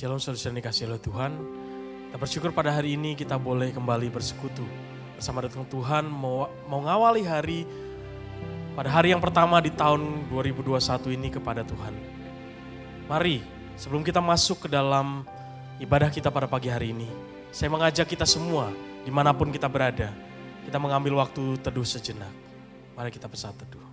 Shalom saudara-saudara dikasihi oleh Tuhan. Kita bersyukur pada hari ini kita boleh kembali bersekutu bersama dengan Tuhan mau ngawali hari pada hari yang pertama di tahun 2021 ini kepada Tuhan. Mari sebelum kita masuk ke dalam ibadah kita pada pagi hari ini, saya mengajak kita semua dimanapun kita berada, kita mengambil waktu teduh sejenak. Mari kita bersaat teduh.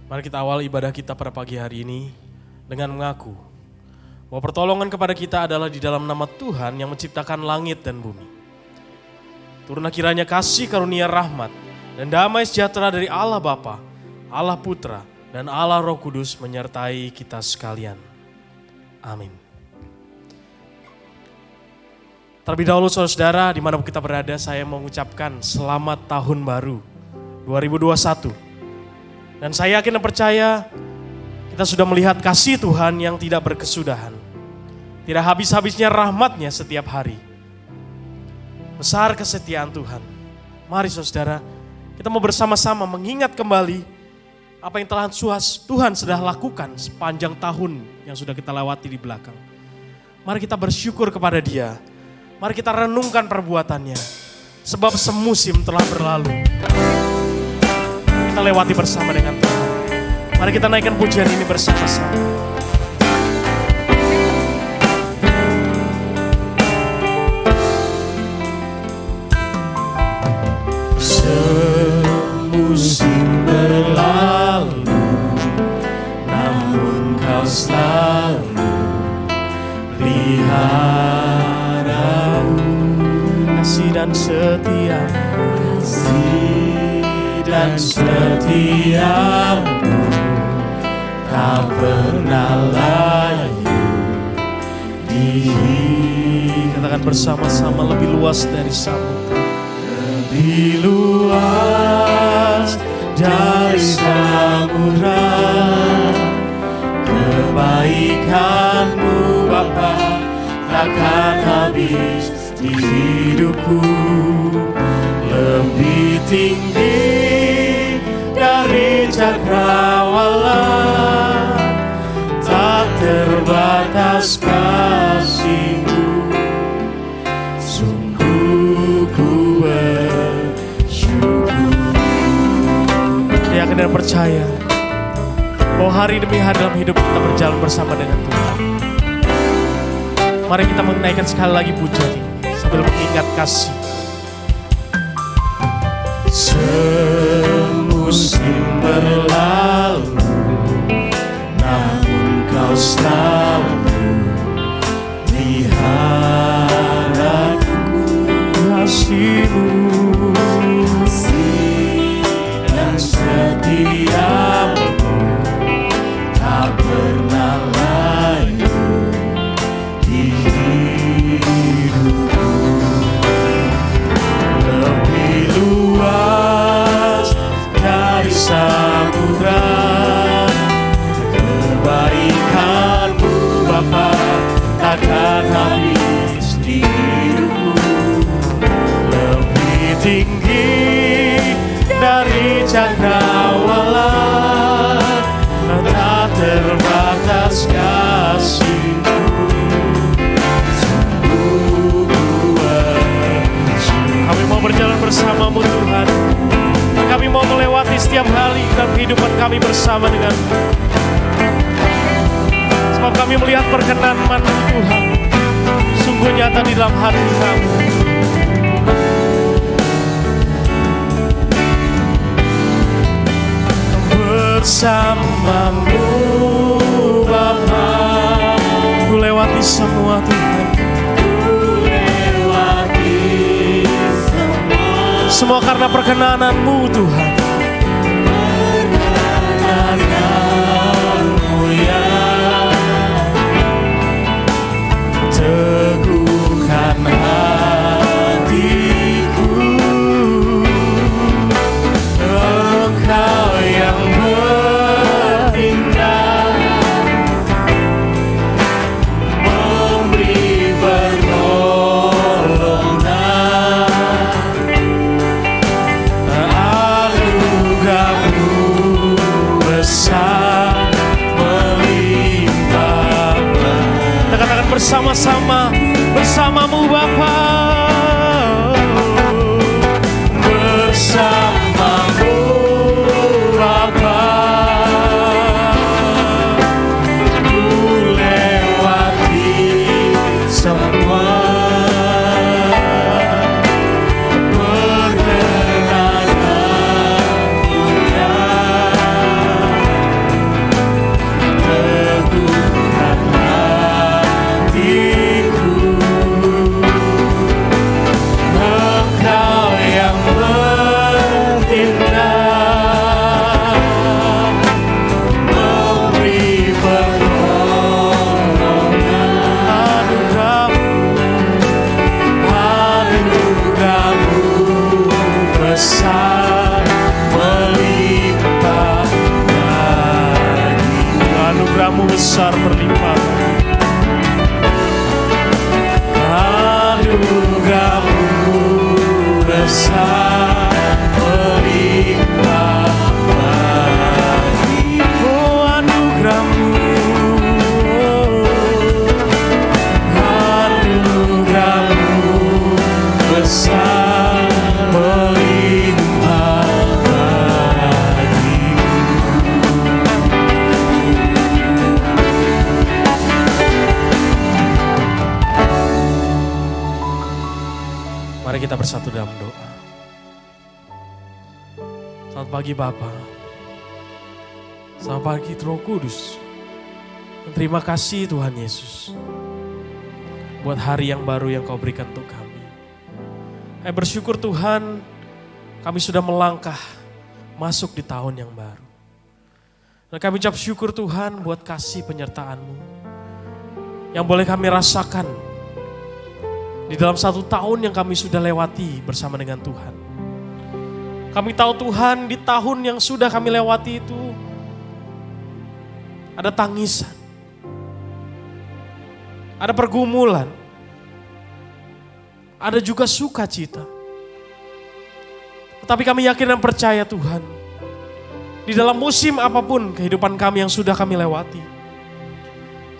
Mari kita awal ibadah kita pada pagi hari ini dengan mengaku bahwa pertolongan kepada kita adalah di dalam nama Tuhan yang menciptakan langit dan bumi. Turunlah kiranya kasih karunia rahmat dan damai sejahtera dari Allah Bapa, Allah Putra, dan Allah Roh Kudus menyertai kita sekalian. Amin. Terlebih dahulu saudara-saudara, dimanapun kita berada, saya mau mengucapkan selamat tahun baru 2021. Dan saya yakin dan percaya kita sudah melihat kasih Tuhan yang tidak berkesudahan. Tidak habis-habisnya rahmatnya setiap hari. Besar kesetiaan Tuhan. Mari saudara, kita mau bersama-sama mengingat kembali apa yang telah Tuhan sudah lakukan sepanjang tahun yang sudah kita lewati di belakang. Mari kita bersyukur kepada Dia. Mari kita renungkan perbuatannya. Sebab semusim telah berlalu. Kita lewati bersama dengan Tuhan. Mari kita naikkan pujian ini bersama-sama. Semusim berlalu, namun Kau selalu pelihara Kasih dan setia, dan setiamu tak pernah layu di katakan bersama-sama, lebih luas dari samudra. lebih luas dari samudra, kebaikan-Mu Bapa takkan habis di hidupku, lebih tinggi dari cakrawala, tak terbatas kasih-Mu, sungguh ku bersyukur. Yakin dan percaya bahwa hari demi hari dalam hidup kita berjalan bersama dengan Tuhan. Mari kita menaikkan sekali lagi pujian ini sambil mengingat kasih. Semusim berlalu, namun Kau selalu peliharaku, Kasih-Mu dan setiamu tak pernah layu di hidupku, lebih luas dari samudra, kebaikan-Mu Bapa takkan habis di hidupku, lebih tinggi dari cakrawala, tak terbatas kasih-Mu, sungguh ku bersyukur. Kami mau berjalan bersama-Mu Tuhan. Kami mau melewati setiap hari dalam kehidupan kami bersama dengan sebab kami melihat perkenan-Mu Tuhan sungguh nyata di dalam hati kami. Bersamamu Bapa, Ku lewati semua Tuhan. Semua karena perkenanan-Mu Tuhan. Perkenanan-Mu ya, teguhkan hatiku. Engkau yang bertindak, memberi pertolongan. Anugerah-Mu besar melimpah. Katakan bersama-sama, bersama-Mu Bapa. Bersama-Mu Bapa, ku lewati semua. Perkenanan-Mu ya, teguhkan hatiku. Engkau yang bertindak, memberi pertolongan. Anugerah-Mu besar melimpah bagi. Anugerah-Mu besar berlimpah. Anugerah-Mu besar melimpah bagi. Oh anugerah-Mu. Anugerah-Mu besar melimpah bagi. Mari kita bersatu dalam doa. Selamat pagi Bapa. Selamat pagi Roh Kudus. Dan terima kasih Tuhan Yesus buat hari yang baru yang Kau berikan untuk kami. Kami bersyukur Tuhan, kami sudah melangkah masuk di tahun yang baru. Dan kami ucap syukur Tuhan buat kasih penyertaan-Mu yang boleh kami rasakan di dalam 1 tahun yang kami sudah lewati bersama dengan Tuhan. Kami tahu Tuhan, di tahun yang sudah kami lewati itu ada tangisan, ada pergumulan, ada juga sukacita. Tetapi kami yakin dan percaya Tuhan, di dalam musim apapun kehidupan kami yang sudah kami lewati,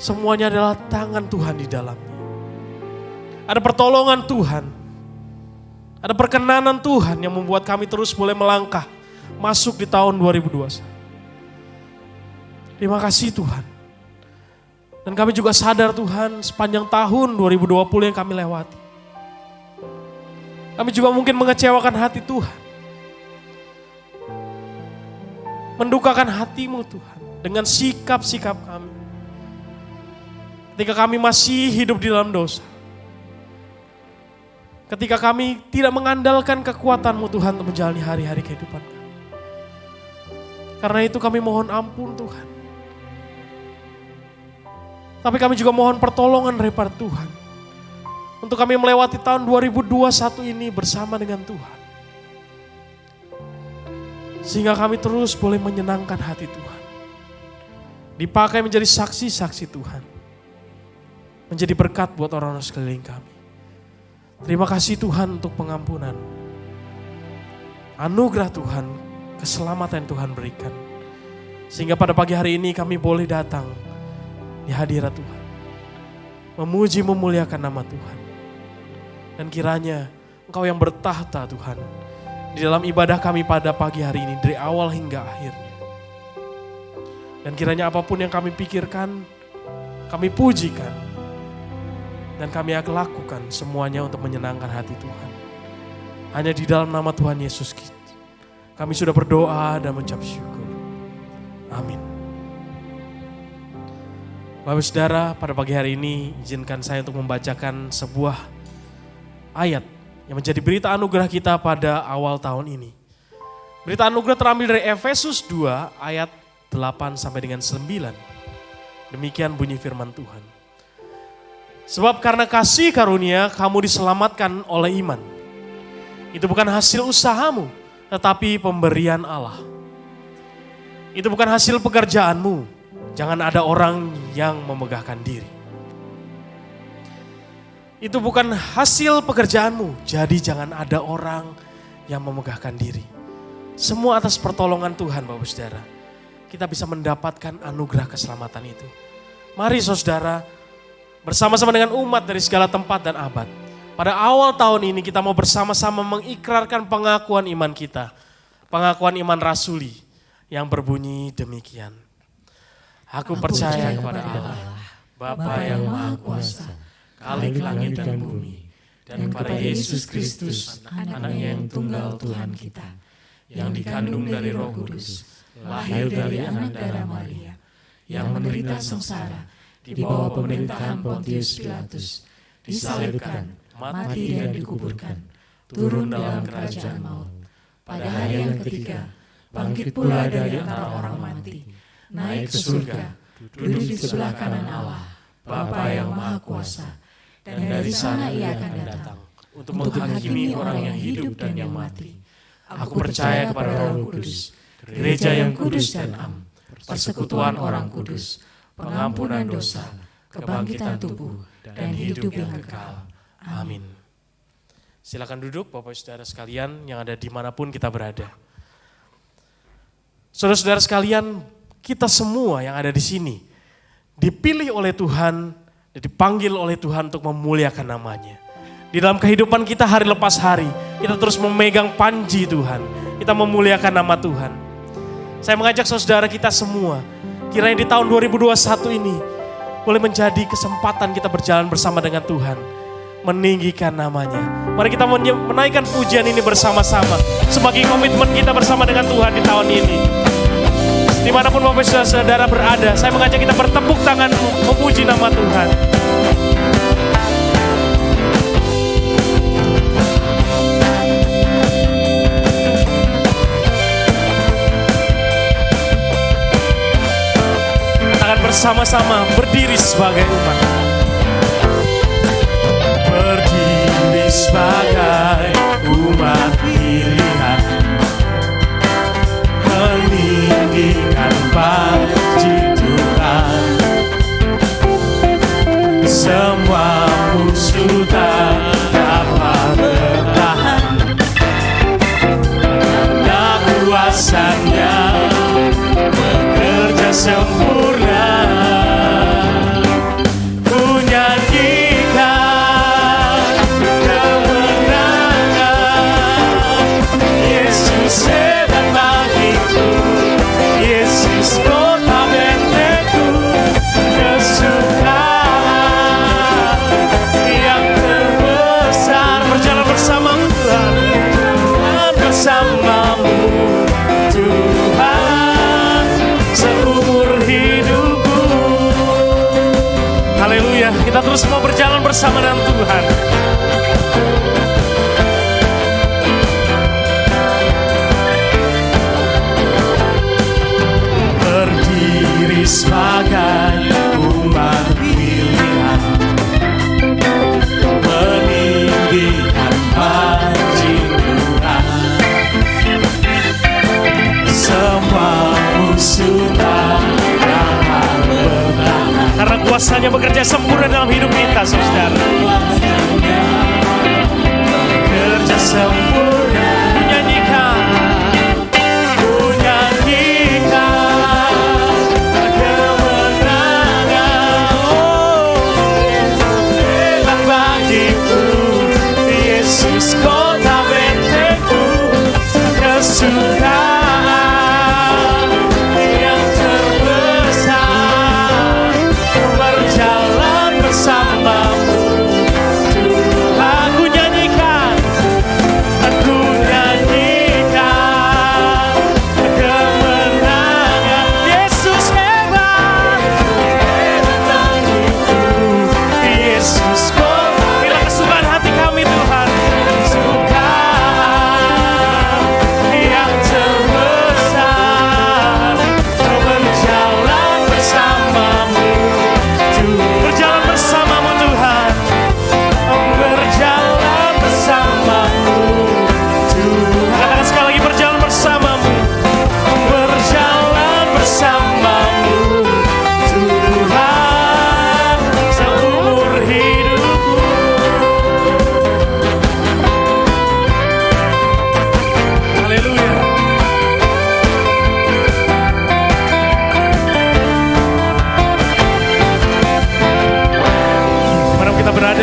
semuanya adalah tangan Tuhan di dalamnya. Ada pertolongan Tuhan, ada perkenanan Tuhan yang membuat kami terus boleh melangkah masuk di tahun 2021. Terima kasih Tuhan. Dan kami juga sadar Tuhan, sepanjang tahun 2020 yang kami lewati, kami juga mungkin mengecewakan hati Tuhan, mendukakan hati-Mu Tuhan dengan sikap-sikap kami. Ketika kami masih hidup di dalam dosa, ketika kami tidak mengandalkan kekuatan-Mu Tuhan untuk menjalani hari-hari kehidupan kami. Karena itu kami mohon ampun Tuhan. Tapi kami juga mohon pertolongan daripada Tuhan, untuk kami melewati tahun 2021 ini bersama dengan Tuhan. Sehingga kami terus boleh menyenangkan hati Tuhan. Dipakai menjadi saksi-saksi Tuhan. Menjadi berkat buat orang-orang sekeliling kami. Terima kasih Tuhan untuk pengampunan. Anugerah Tuhan, keselamatan yang Tuhan berikan. Sehingga pada pagi hari ini kami boleh datang di hadirat Tuhan. Memuji memuliakan nama Tuhan. Dan kiranya Engkau yang bertahta Tuhan, di dalam ibadah kami pada pagi hari ini dari awal hingga akhirnya. Dan kiranya apapun yang kami pikirkan, kami pujikan. Dan kami akan lakukan semuanya untuk menyenangkan hati Tuhan. Hanya di dalam nama Tuhan Yesus Kristus kami sudah berdoa dan mengucap syukur. Amin. Bapak Saudara, pada pagi hari ini izinkan saya untuk membacakan sebuah ayat yang menjadi berita anugerah kita pada awal tahun ini. Berita anugerah terambil dari Efesus 2 ayat 8 sampai dengan 9. Demikian bunyi firman Tuhan. Sebab karena kasih karunia kamu diselamatkan oleh iman. Itu bukan hasil usahamu, tetapi pemberian Allah. Itu bukan hasil pekerjaanmu. Jangan ada orang yang memegahkan diri. Itu bukan hasil pekerjaanmu, jadi jangan ada orang yang memegahkan diri. Semua atas pertolongan Tuhan Bapak Saudara. Kita bisa mendapatkan anugerah keselamatan itu. Mari saudara, bersama-sama dengan umat dari segala tempat dan abad. Pada awal tahun ini kita mau bersama-sama mengikrarkan pengakuan iman kita. Pengakuan iman rasuli yang berbunyi demikian. Aku percaya kepada Allah, Bapa yang Maha Kuasa, Khalik langit dan bumi, dan kepada Yesus Kristus, anaknya yang tunggal Tuhan kita, yang dikandung dari Roh Kudus, lahir dari anak darah Maria, yang menderita sengsara di bawah pemerintahan Pontius Pilatus, disalibkan, mati dan dikuburkan, turun dalam kerajaan maut. Pada hari yang ketiga, bangkit pula dari antara orang mati, naik ke surga, duduk di sebelah kanan Allah, Bapa yang Maha Kuasa, dan dari sana ia akan datang untuk menghakimi orang yang hidup dan yang mati. Aku percaya kepada Roh Kudus, gereja yang kudus dan am, persekutuan orang kudus, pengampunan dosa, kebangkitan tubuh, dan hidup yang kekal. Amin. Silakan duduk Bapak Saudara sekalian yang ada dimanapun kita berada. Saudara-saudara sekalian, kita semua yang ada di sini dipilih oleh Tuhan dan dipanggil oleh Tuhan untuk memuliakan namanya. Di dalam kehidupan kita hari lepas hari, kita terus memegang panji Tuhan. Kita memuliakan nama Tuhan. Saya mengajak saudara kita semua, kiranya di tahun 2021 ini boleh menjadi kesempatan kita berjalan bersama dengan Tuhan. Meninggikan namanya. Mari kita menaikkan pujian ini bersama-sama sebagai komitmen kita bersama dengan Tuhan di tahun ini. Dimanapun Bapak Saudara berada, saya mengajak kita bertepuk tangan memuji nama Tuhan. Katakan bersama-sama, berdiri sebagai umat. Berdiri sebagai umat pilihan, meninggikan panji Tuhan. Semua musuh tak dapat bertahan, karena kuasanya bekerja sempurna. Ku nyanyikan kemenangan, Yesus hebat bagiku, Yesus kota benteku, kesukaan yang terbesar. Berjalan bersama Tuhan, Tuhan bersamamu, Tuhan seumur hidupku. Haleluya, kita terus mau berjalan bersama dengan Tuhan. Berdiri sebagai umat pilihan, meninggikan panji Tuhan. Semua musuh tak dapat bertahan, karena kuasanya bekerja sempurna dalam hidup kita, saudara. Bekerja sempurna. Nyanyikan, Yesus kota benteku, kesukaan yang terbesar, berjalan bersamamu Tuhan. Aku nyanyikan, aku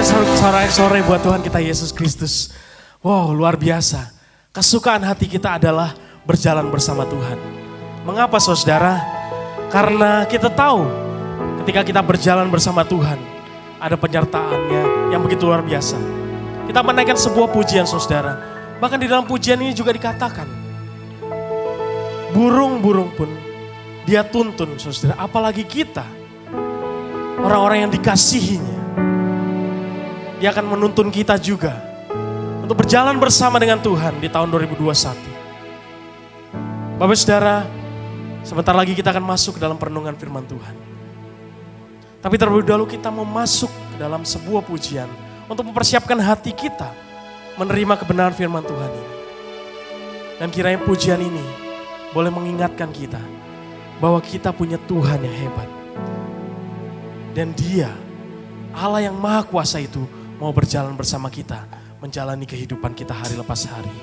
Ada sore buat Tuhan kita Yesus Kristus. Wow, luar biasa. Kesukaan hati kita adalah berjalan bersama Tuhan. Mengapa saudara? Karena kita tahu ketika kita berjalan bersama Tuhan, ada penyertaannya yang begitu luar biasa. Kita menaikkan sebuah pujian saudara. Bahkan di dalam pujian ini juga dikatakan, burung-burung pun dia tuntun saudara, apalagi kita, orang-orang yang dikasihinya. Dia akan menuntun kita juga untuk berjalan bersama dengan Tuhan di tahun 2021. Bapak saudara, sebentar lagi kita akan masuk ke dalam perenungan firman Tuhan. Tapi terlebih dahulu kita mau masuk ke dalam sebuah pujian untuk mempersiapkan hati kita menerima kebenaran firman Tuhan ini. Dan kiranya pujian ini boleh mengingatkan kita bahwa kita punya Tuhan yang hebat. Dan Dia, Allah yang Maha Kuasa itu, mau berjalan bersama kita, menjalani kehidupan kita hari lepas hari.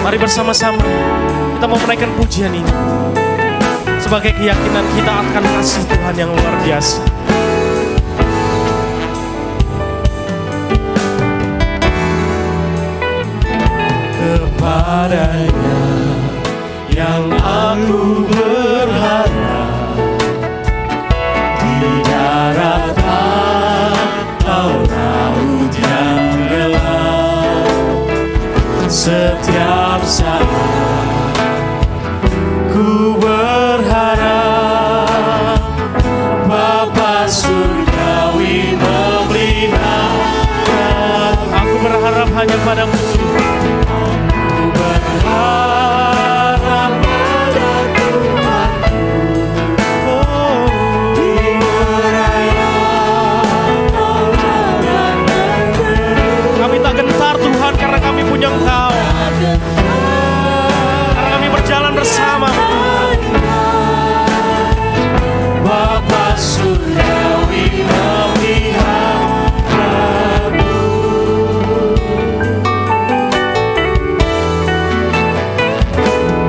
Mari bersama-sama kita mau menaikkan pujian ini sebagai keyakinan kita akan kasih Tuhan yang luar biasa. Kepadanya yang aku berharap, di daratan atau laut yang gelap, setiap saat ku berharap Bapa surgawi memelihara. Aku berharap hanya padamu. Aku berharap pada Tuhanku. Kami tak gentar Tuhan karena kami punya Engkau. Karena kami berjalan bersama Tuhan. Bapa surgawi memeliharamu.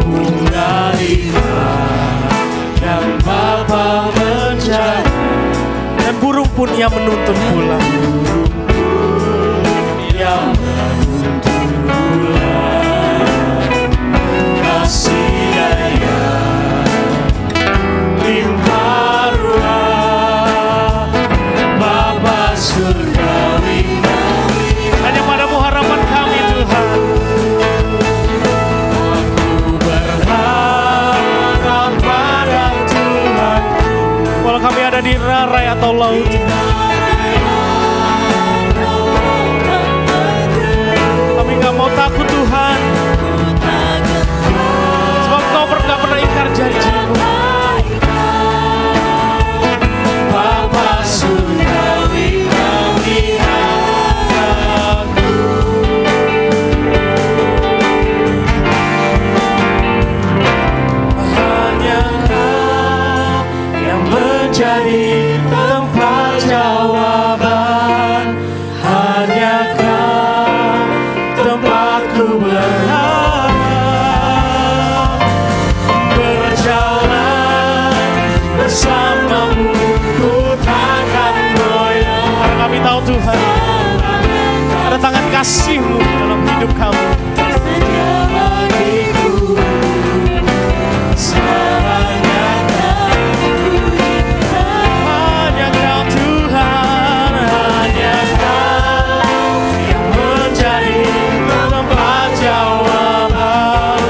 Bunga limbah yang Bapa menjaga, Dan burung pun Ia menuntun pulang. yang menuntun bulan, kasih daya limpah ruah Bapa surgawi memelihara. Hanya padamu harapan kami Tuhan. Aku berharap pada Tuhan. Walau kami ada di rarai atau laut, kami gak mau takut Tuhan. Sebab Kau gak pernah ingkar janji-Mu. Bapa surgawi memeliharaku. Hanya Kau yang menjadi tempat jawaban. Hanya Kau tempatku berharap. Berjalan bersamamu ku takkan goyah. Karena kami tahu Tuhan, ada tangan kasih-Mu dalam hidup kami. Sedia bagiku selamanya Kau cinta. Hanya Kau Tuhan, Hanya Kau yang menjadi tempat jawaban.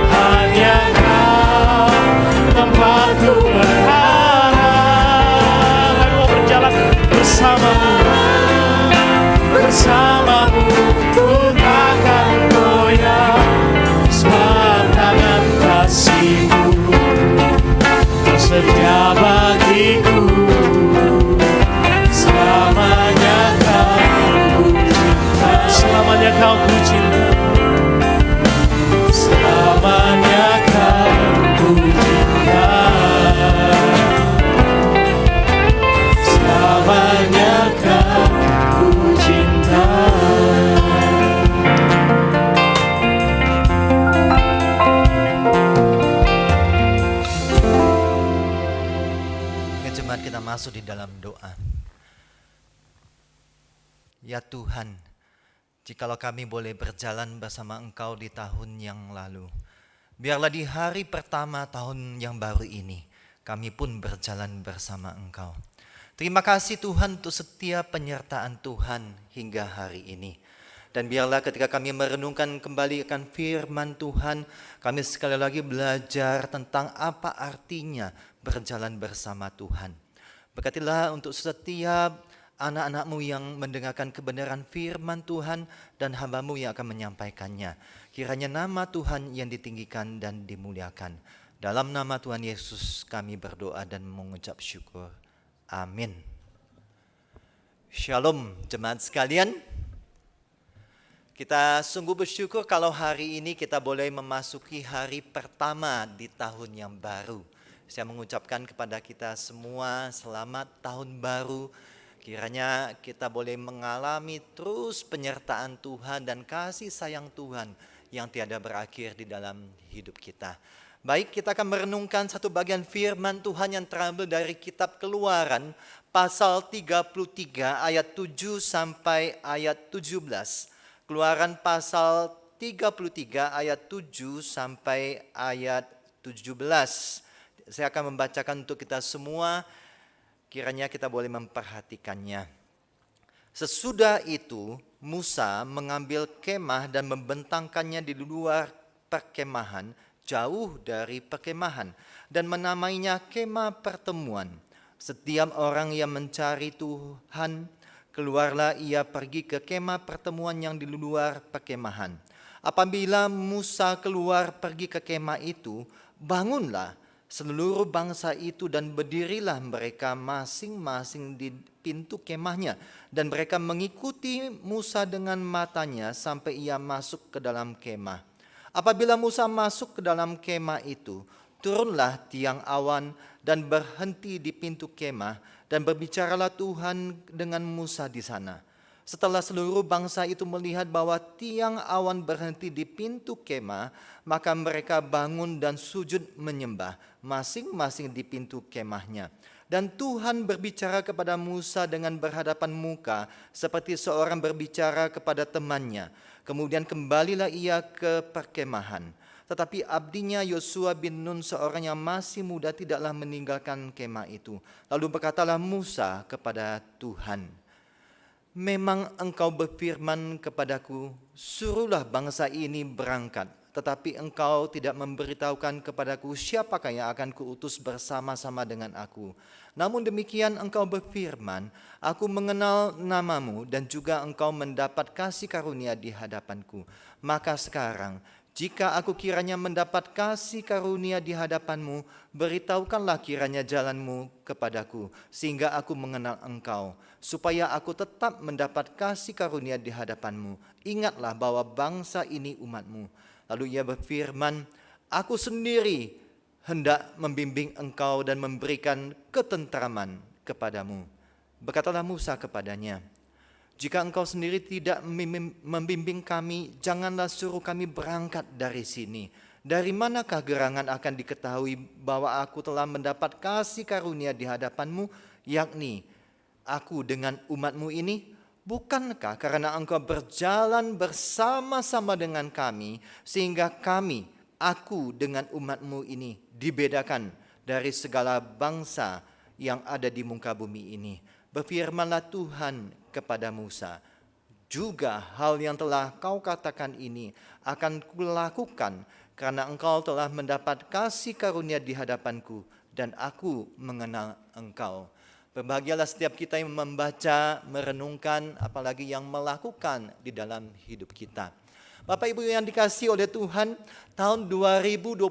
Hanya Kau tempatku berharap. kami mau berjalan bersama-Mu. Bersamamu ku takkan goyah, sebab tangan kasih-Mu tersedia bagiku. Selamanya Kau ku cinta. Selamanya Kau ku cinta. Selamanya Kau ku cinta. Selamanya Kau ku cinta. jemaat kita masuk di dalam doa. Ya Tuhan, jikalau kami boleh berjalan bersama Engkau di tahun yang lalu, biarlah di hari pertama tahun yang baru ini, kami pun berjalan bersama Engkau. Terima kasih Tuhan untuk setiap penyertaan Tuhan hingga hari ini. Dan biarlah ketika kami merenungkan kembali akan firman Tuhan, kami sekali lagi belajar tentang apa artinya berjalan bersama Tuhan. Berkatilah untuk setiap anak-anak-Mu yang mendengarkan kebenaran firman Tuhan dan hamba-Mu yang akan menyampaikannya. Kiranya nama Tuhan yang ditinggikan dan dimuliakan. Dalam nama Tuhan Yesus kami berdoa dan mengucap syukur. Amin. Shalom jemaat sekalian. Kita sungguh bersyukur kalau hari ini kita boleh memasuki hari pertama di tahun yang baru. Saya mengucapkan kepada kita semua selamat tahun baru. Kiranya kita boleh mengalami terus penyertaan Tuhan dan kasih sayang Tuhan yang tiada berakhir di dalam hidup kita. Baik, kita akan merenungkan satu bagian firman Tuhan yang terambil dari kitab Keluaran pasal 33 ayat 7 sampai ayat 17. Keluaran pasal 33 ayat 7 sampai ayat 17. Saya akan membacakan untuk kita semua, kiranya kita boleh memperhatikannya. Sesudah itu Musa mengambil kemah dan membentangkannya di luar perkemahan, jauh dari perkemahan, dan menamainya kemah pertemuan. Setiap orang yang mencari Tuhan, keluarlah ia pergi ke kemah pertemuan yang di luar perkemahan. Apabila Musa keluar pergi ke kemah itu, bangunlah seluruh bangsa itu dan berdirilah mereka masing-masing di pintu kemahnya. Dan mereka mengikuti Musa dengan matanya sampai ia masuk ke dalam kemah. Apabila Musa masuk ke dalam kemah itu, turunlah tiang awan dan berhenti di pintu kemah. Dan berbicaralah Tuhan dengan Musa di sana. Setelah seluruh bangsa itu melihat bahwa tiang awan berhenti di pintu kemah, maka mereka bangun dan sujud menyembah, masing-masing di pintu kemahnya. Dan Tuhan berbicara kepada Musa dengan berhadapan muka, seperti seorang berbicara kepada temannya. Kemudian kembalilah ia ke perkemahan. Tetapi abdinya Yosua bin Nun, seorang yang masih muda, tidaklah meninggalkan kemah itu. Lalu berkatalah Musa kepada Tuhan, memang engkau berfirman kepadaku, suruhlah bangsa ini berangkat. Tetapi engkau tidak memberitahukan kepadaku siapakah yang akan kuutus bersama-sama dengan aku. Namun demikian engkau berfirman, aku mengenal namamu dan juga engkau mendapat kasih karunia di hadapanku. Maka sekarang, jika aku kiranya mendapat kasih karunia di hadapanmu, beritahukanlah kiranya jalanmu kepadaku, sehingga aku mengenal engkau, supaya aku tetap mendapat kasih karunia di hadapanmu. Ingatlah bahwa bangsa ini umatmu. Lalu ia berfirman, aku sendiri hendak membimbing engkau dan memberikan ketentraman kepadamu. Berkatalah Musa kepadanya, jika engkau sendiri tidak membimbing kami, janganlah suruh kami berangkat dari sini. Dari manakah gerangan akan diketahui bahwa aku telah mendapat kasih karunia di hadapanmu, yakni aku dengan umatmu ini? Bukankah karena engkau berjalan bersama-sama dengan kami, sehingga kami, aku dengan umatmu ini, dibedakan dari segala bangsa yang ada di muka bumi ini? Berfirmanlah Tuhan kepada Musa, juga hal yang telah kau katakan ini akan kulakukan, karena engkau telah mendapat kasih karunia di hadapanku dan aku mengenal engkau. Berbahagialah setiap kita yang membaca, merenungkan, apalagi yang melakukan di dalam hidup kita. Bapak Ibu yang dikasihi oleh Tuhan, tahun 2021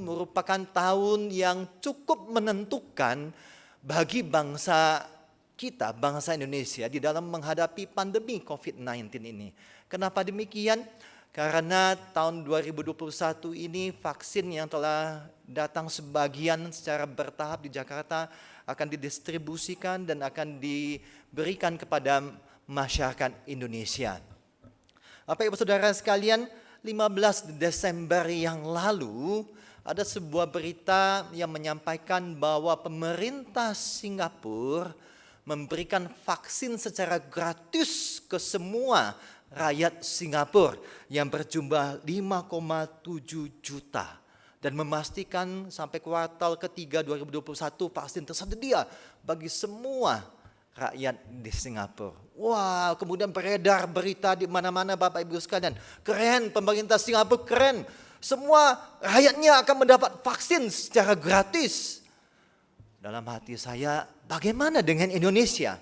merupakan tahun yang cukup menentukan bagi bangsa kita, bangsa Indonesia, di dalam menghadapi pandemi COVID-19 ini. Kenapa demikian? Karena tahun 2021 ini vaksin yang telah datang sebagian secara bertahap di Jakarta akan didistribusikan dan akan diberikan kepada masyarakat Indonesia. Bapak Ibu Saudara sekalian, 15 Desember yang lalu ada sebuah berita yang menyampaikan bahwa pemerintah Singapura memberikan vaksin secara gratis ke semua rakyat Singapura yang berjumlah 5,7 juta. Dan memastikan sampai kuartal ketiga 2021 vaksin tersedia bagi semua rakyat di Singapura. Wah, kemudian beredar berita di mana-mana Bapak Ibu sekalian. Keren, pemerintah Singapura keren. Semua rakyatnya akan mendapat vaksin secara gratis. Dalam hati saya, bagaimana dengan Indonesia?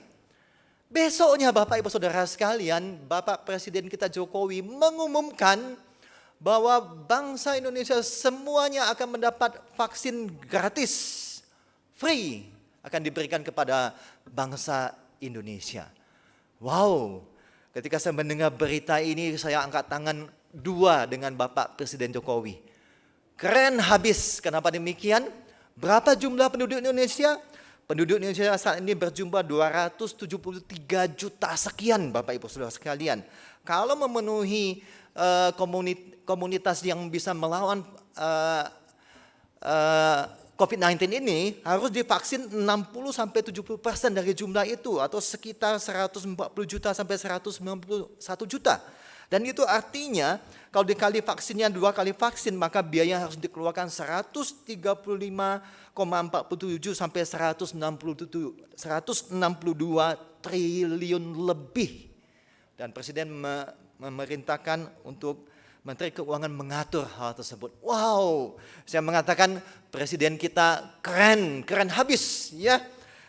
Besoknya Bapak Ibu Saudara sekalian, Bapak Presiden kita Jokowi mengumumkan bahwa bangsa Indonesia semuanya akan mendapat vaksin gratis, free, akan diberikan kepada bangsa Indonesia. Wow, ketika saya mendengar berita ini saya angkat tangan dua dengan Bapak Presiden Jokowi. Keren habis, kenapa demikian? Berapa jumlah penduduk Indonesia? Penduduk Indonesia saat ini berjumlah 273 juta sekian Bapak Ibu Saudara sekalian. Kalau memenuhi komunitas yang bisa melawan COVID-19 ini harus divaksin 60-70% dari jumlah itu atau sekitar 140 juta sampai 191 juta. Dan itu artinya kalau dikali vaksinnya 2 kali vaksin maka biaya harus dikeluarkan 135,47 sampai 162 triliun lebih. Dan Presiden memerintahkan untuk Menteri Keuangan mengatur hal tersebut. Wow, saya mengatakan Presiden kita keren habis ya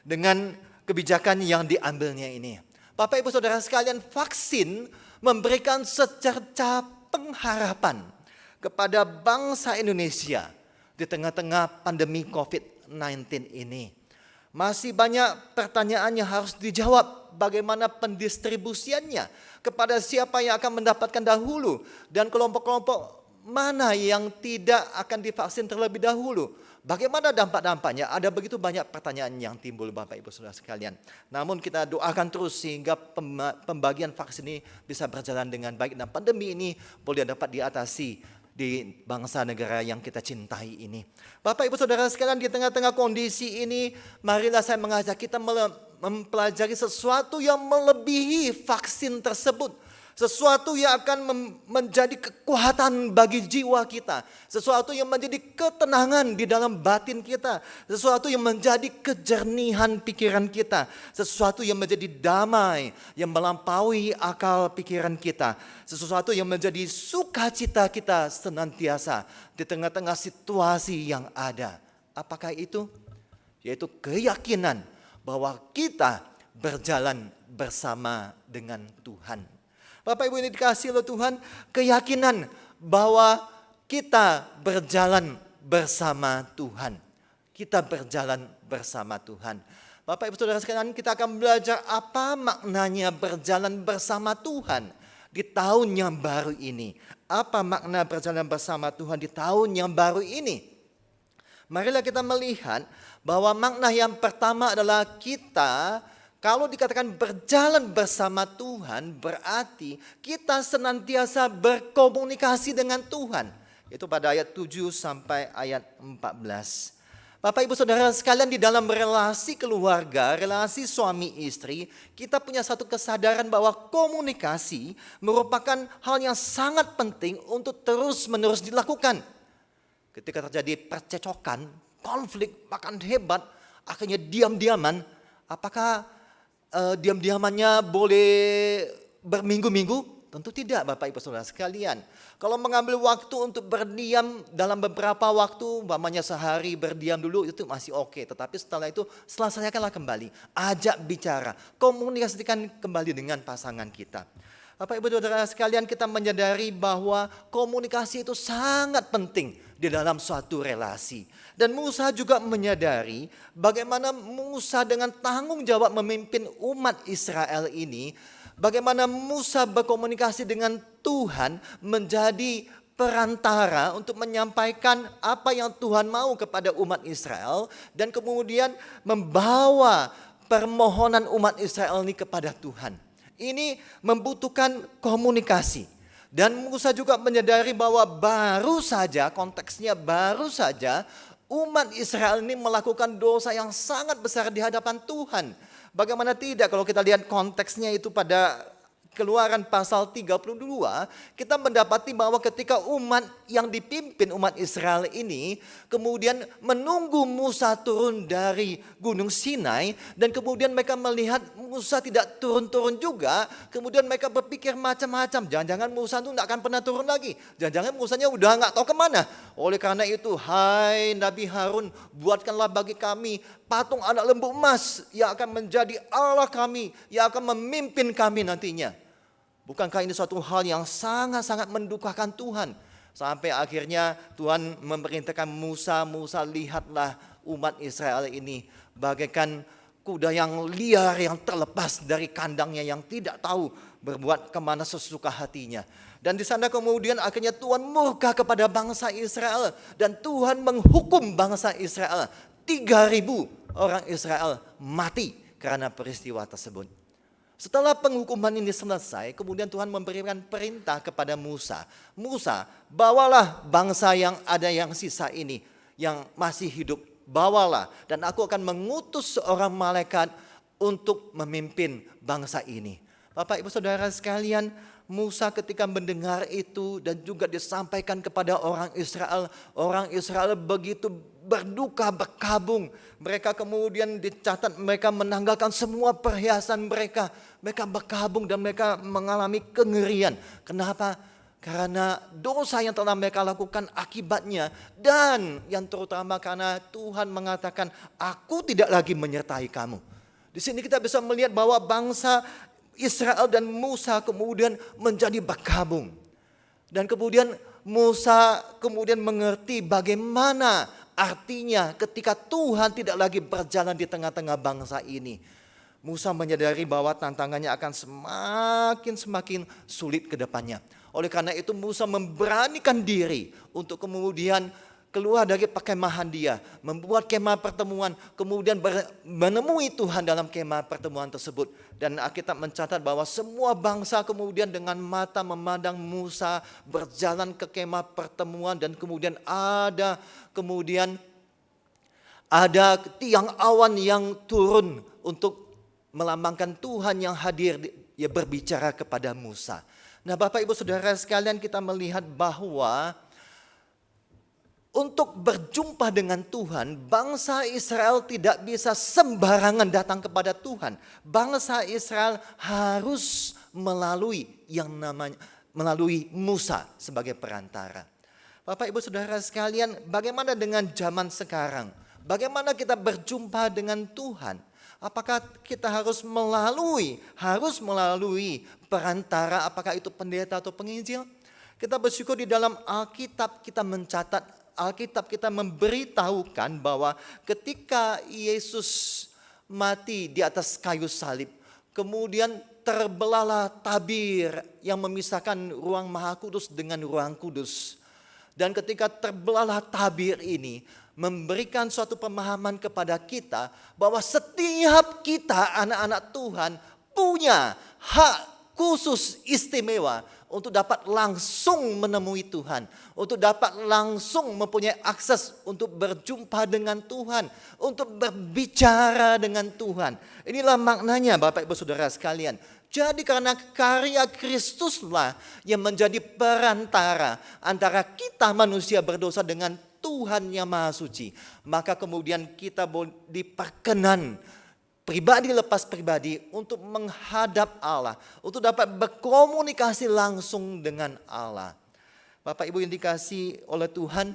dengan kebijakan yang diambilnya ini. Bapak Ibu Saudara sekalian, vaksin memberikan secerca pengharapan kepada bangsa Indonesia di tengah-tengah pandemi COVID-19 ini. Masih banyak pertanyaan yang harus dijawab, bagaimana pendistribusiannya, kepada siapa yang akan mendapatkan dahulu, dan kelompok-kelompok mana yang tidak akan divaksin terlebih dahulu. Bagaimana dampak-dampaknya? Ada begitu banyak pertanyaan yang timbul Bapak Ibu Saudara sekalian. Namun kita doakan terus sehingga pembagian vaksin ini bisa berjalan dengan baik dan pandemi ini boleh dapat diatasi di bangsa negara yang kita cintai ini. Bapak Ibu Saudara sekalian, di tengah-tengah kondisi ini, marilah saya mengajak kita mempelajari sesuatu yang melebihi vaksin tersebut. Sesuatu yang akan menjadi kekuatan bagi jiwa kita. Sesuatu yang menjadi ketenangan di dalam batin kita. Sesuatu yang menjadi kejernihan pikiran kita. Sesuatu yang menjadi damai, yang melampaui akal pikiran kita. Sesuatu yang menjadi sukacita kita senantiasa di tengah-tengah situasi yang ada. Apakah itu? Yaitu keyakinan bahwa kita berjalan bersama dengan Tuhan. Bapak Ibu ini dikasihi oleh Tuhan, keyakinan bahwa kita berjalan bersama Tuhan. Kita berjalan bersama Tuhan. Bapak Ibu Saudara sekalian, kita akan belajar apa maknanya berjalan bersama Tuhan di tahun yang baru ini. Apa makna berjalan bersama Tuhan di tahun yang baru ini? Marilah kita melihat bahwa makna yang pertama adalah kita, kalau dikatakan berjalan bersama Tuhan, berarti kita senantiasa berkomunikasi dengan Tuhan. Itu pada ayat 7 sampai ayat 14. Bapak Ibu Saudara sekalian, di dalam relasi keluarga, relasi suami istri, kita punya satu kesadaran bahwa komunikasi merupakan hal yang sangat penting untuk terus-menerus dilakukan. Ketika terjadi percecokan, konflik bahkan hebat, akhirnya diam-diaman, apakah diam-diamannya boleh berminggu-minggu? Tentu tidak Bapak Ibu Saudara sekalian. Kalau mengambil waktu untuk berdiam dalam beberapa waktu, umpamanya sehari berdiam dulu, itu masih oke. Tetapi setelah itu selesaikanlah kembali. Ajak bicara, komunikasikan kembali dengan pasangan kita. Bapak Ibu Saudara sekalian, kita menyadari bahwa komunikasi itu sangat penting di dalam suatu relasi. Dan Musa juga menyadari bagaimana Musa dengan tanggung jawab memimpin umat Israel ini, bagaimana Musa berkomunikasi dengan Tuhan menjadi perantara untuk menyampaikan apa yang Tuhan mau kepada umat Israel, dan kemudian membawa permohonan umat Israel ini kepada Tuhan. Ini membutuhkan komunikasi. Dan Musa juga menyadari bahwa baru saja, konteksnya baru saja, umat Israel ini melakukan dosa yang sangat besar di hadapan Tuhan. Bagaimana tidak kalau kita lihat konteksnya itu pada Keluaran pasal 32, kita mendapati bahwa ketika umat yang dipimpin umat Israel ini kemudian menunggu Musa turun dari Gunung Sinai, dan kemudian mereka melihat Musa tidak turun-turun juga, kemudian mereka berpikir macam-macam, jangan-jangan Musa itu tidak akan pernah turun lagi, jangan-jangan Musanya udah nggak tahu kemana. Oleh karena itu, hai Nabi Harun, buatkanlah bagi kami patung anak lembu emas yang akan menjadi Allah kami, yang akan memimpin kami nantinya. Bukankah ini suatu hal yang sangat-sangat mendukakan Tuhan? Sampai akhirnya Tuhan memerintahkan Musa, lihatlah umat Israel ini bagaikan kuda yang liar, yang terlepas dari kandangnya, yang tidak tahu berbuat kemana sesuka hatinya. Dan di sana kemudian akhirnya Tuhan murka kepada bangsa Israel, dan Tuhan menghukum bangsa Israel. 3.000 orang Israel mati karena peristiwa tersebut. Setelah penghukuman ini selesai, kemudian Tuhan memberikan perintah kepada Musa. Musa, bawalah bangsa yang ada yang sisa ini, yang masih hidup, bawalah. Dan aku akan mengutus seorang malaikat untuk memimpin bangsa ini. Bapak, Ibu, Saudara sekalian, Musa ketika mendengar itu dan juga disampaikan kepada orang Israel begitu berduka, berkabung. Mereka kemudian dicatat mereka menanggalkan semua perhiasan mereka. Mereka berkabung dan mereka mengalami kengerian. Kenapa? Karena dosa yang telah mereka lakukan akibatnya. Dan yang terutama karena Tuhan mengatakan, aku tidak lagi menyertai kamu. Di sini kita bisa melihat bahwa bangsa Israel dan Musa kemudian menjadi berkabung. Dan kemudian Musa kemudian mengerti bagaimana artinya ketika Tuhan tidak lagi berjalan di tengah-tengah bangsa ini. Musa menyadari bahwa tantangannya akan semakin sulit ke depannya. Oleh karena itu Musa memberanikan diri untuk kemudian keluar dari perkemahan dia, membuat kemah pertemuan, kemudian menemui Tuhan dalam kemah pertemuan tersebut. Dan Alkitab mencatat bahwa semua bangsa kemudian dengan mata memandang Musa berjalan ke kemah pertemuan, dan kemudian ada tiang awan yang turun untuk melambangkan Tuhan yang hadir, ya berbicara kepada Musa. Nah, Bapak Ibu Saudara sekalian, kita melihat bahwa untuk berjumpa dengan Tuhan, bangsa Israel tidak bisa sembarangan datang kepada Tuhan. Bangsa Israel harus melalui Musa sebagai perantara. Bapak Ibu Saudara sekalian, bagaimana dengan zaman sekarang? Bagaimana kita berjumpa dengan Tuhan? Apakah kita harus melalui perantara, apakah itu pendeta atau penginjil? Kita bersyukur di dalam Alkitab kita memberitahukan bahwa ketika Yesus mati di atas kayu salib, kemudian terbelahlah tabir yang memisahkan ruang Maha Kudus dengan ruang kudus. Dan ketika terbelahlah tabir ini, memberikan suatu pemahaman kepada kita bahwa setiap kita anak-anak Tuhan punya hak khusus istimewa untuk dapat langsung menemui Tuhan, untuk dapat langsung mempunyai akses untuk berjumpa dengan Tuhan, untuk berbicara dengan Tuhan. Inilah maknanya Bapak Ibu Saudara sekalian. Jadi karena karya Kristuslah yang menjadi perantara antara kita manusia berdosa dengan Tuhan yang Maha Suci, maka kemudian kita diperkenan pribadi lepas pribadi untuk menghadap Allah, untuk dapat berkomunikasi langsung dengan Allah. Bapak Ibu yang dikasihi oleh Tuhan,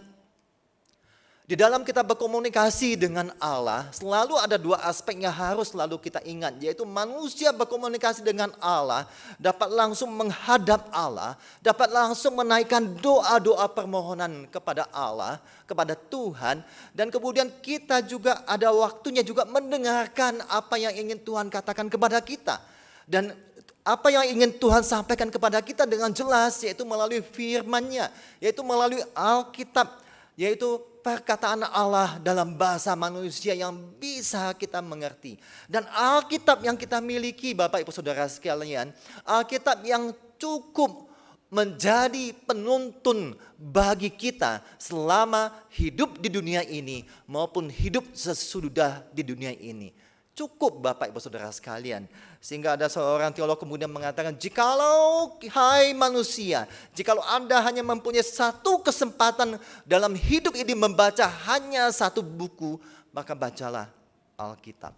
di dalam kita berkomunikasi dengan Allah, selalu ada dua aspek yang harus selalu kita ingat, yaitu manusia berkomunikasi dengan Allah, dapat langsung menghadap Allah, dapat langsung menaikkan doa-doa permohonan kepada Allah, kepada Tuhan, dan kemudian kita juga ada waktunya juga mendengarkan apa yang ingin Tuhan katakan kepada kita. Dan apa yang ingin Tuhan sampaikan kepada kita dengan jelas, yaitu melalui firman-Nya, yaitu melalui Alkitab, yaitu perkataan Allah dalam bahasa manusia yang bisa kita mengerti. Dan Alkitab yang kita miliki Bapak Ibu Saudara sekalian, Alkitab yang cukup menjadi penuntun bagi kita selama hidup di dunia ini maupun hidup sesudah di dunia ini. Cukup Bapak Ibu Saudara sekalian. Sehingga ada seorang teolog kemudian mengatakan, jikalau hai manusia, jikalau Anda hanya mempunyai satu kesempatan dalam hidup ini membaca hanya satu buku, maka bacalah Alkitab.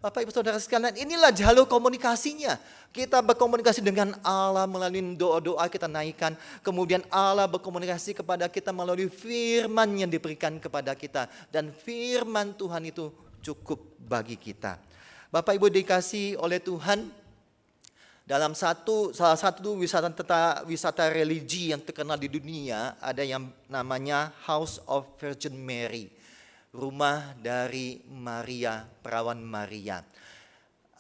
Bapak Ibu Saudara sekalian, inilah jalur komunikasinya. Kita berkomunikasi dengan Allah melalui doa-doa kita naikkan. Kemudian Allah berkomunikasi kepada kita melalui firman yang diberikan kepada kita. Dan firman Tuhan itu cukup bagi kita. Bapak Ibu dikasih oleh Tuhan, dalam salah satu wisata religi yang terkenal di dunia, ada yang namanya House of Virgin Mary, rumah dari Maria, perawan Maria.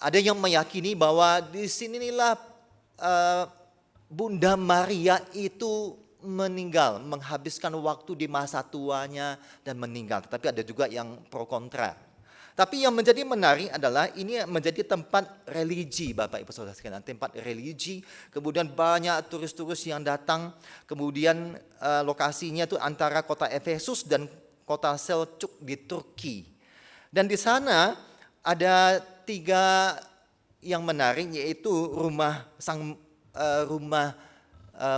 Ada yang meyakini bahwa di sinilah Bunda Maria itu meninggal, menghabiskan waktu di masa tuanya dan meninggal. Tetapi ada juga yang pro kontra. Tapi yang menjadi menarik adalah ini menjadi tempat religi Bapak Ibu Saudara sekalian, tempat religi. Kemudian banyak turis-turis yang datang. Kemudian lokasinya itu antara kota Efesus dan kota Selçuk di Turki. Dan di sana ada 3 yang menarik, yaitu rumah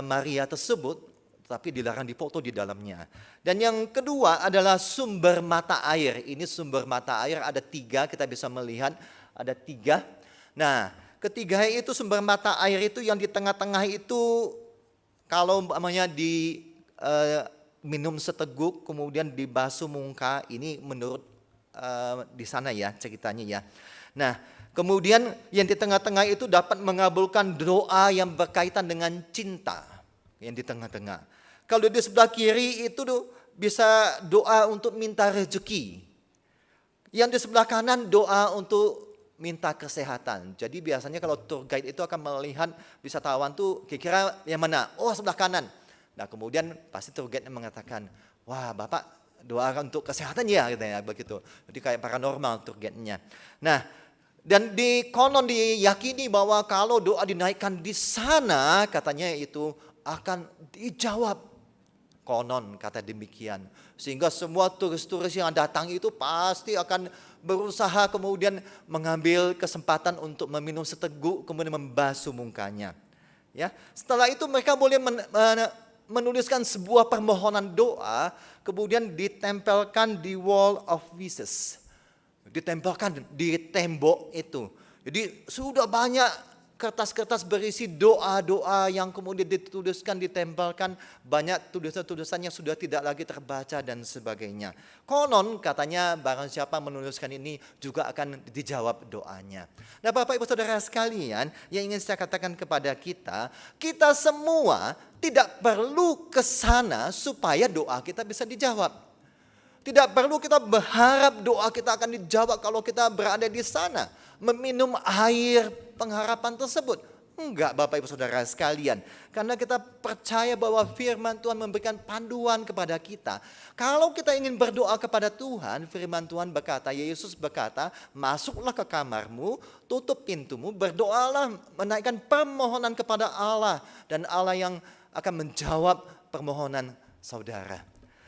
Maria tersebut, tapi dilarang difoto di dalamnya. Dan yang kedua adalah sumber mata air. Ini sumber mata air ada 3, kita bisa melihat ada 3. Nah, ketiga itu sumber mata air itu yang di tengah-tengah itu kalau umpamanya minum seteguk kemudian dibasuh muka, ini menurut di sana ya ceritanya ya. Nah, kemudian yang di tengah-tengah itu dapat mengabulkan doa yang berkaitan dengan cinta yang di tengah-tengah. Kalau di sebelah kiri itu bisa doa untuk minta rezeki. Yang di sebelah kanan doa untuk minta kesehatan. Jadi biasanya kalau tour guide itu akan melihat wisatawan tuh kira-kira yang mana? Oh, sebelah kanan. Nah, kemudian pasti tour guide mengatakan, wah Bapak doakan untuk kesehatan ya, gitu ya, begitu. Jadi kayak paranormal tour guide-nya. Nah, dan konon diyakini bahwa kalau doa dinaikkan di sana, katanya itu akan dijawab. Konon kata demikian. Sehingga semua turis-turis yang datang itu pasti akan berusaha kemudian mengambil kesempatan untuk meminum seteguk, kemudian membasuh mukanya. Ya, setelah itu mereka boleh menuliskan sebuah permohonan doa, kemudian ditempelkan di wall of wishes. Ditempelkan di tembok itu. Jadi sudah banyak kertas-kertas berisi doa-doa yang kemudian dituliskan, ditempelkan, banyak tulisan-tulisan yang sudah tidak lagi terbaca dan sebagainya. Konon katanya barang siapa menuliskan ini juga akan dijawab doanya. Nah Bapak Ibu Saudara sekalian, yang ingin saya katakan kepada kita, kita semua tidak perlu ke sana supaya doa kita bisa dijawab. Tidak perlu kita berharap doa kita akan dijawab kalau kita berada di sana, meminum air pengharapan tersebut. Enggak Bapak Ibu Saudara sekalian. Karena kita percaya bahwa firman Tuhan memberikan panduan kepada kita. Kalau kita ingin berdoa kepada Tuhan, firman Tuhan berkata, Yesus berkata, masuklah ke kamarmu, tutup pintumu, berdoalah, menaikkan permohonan kepada Allah. Dan Allah yang akan menjawab permohonan saudara.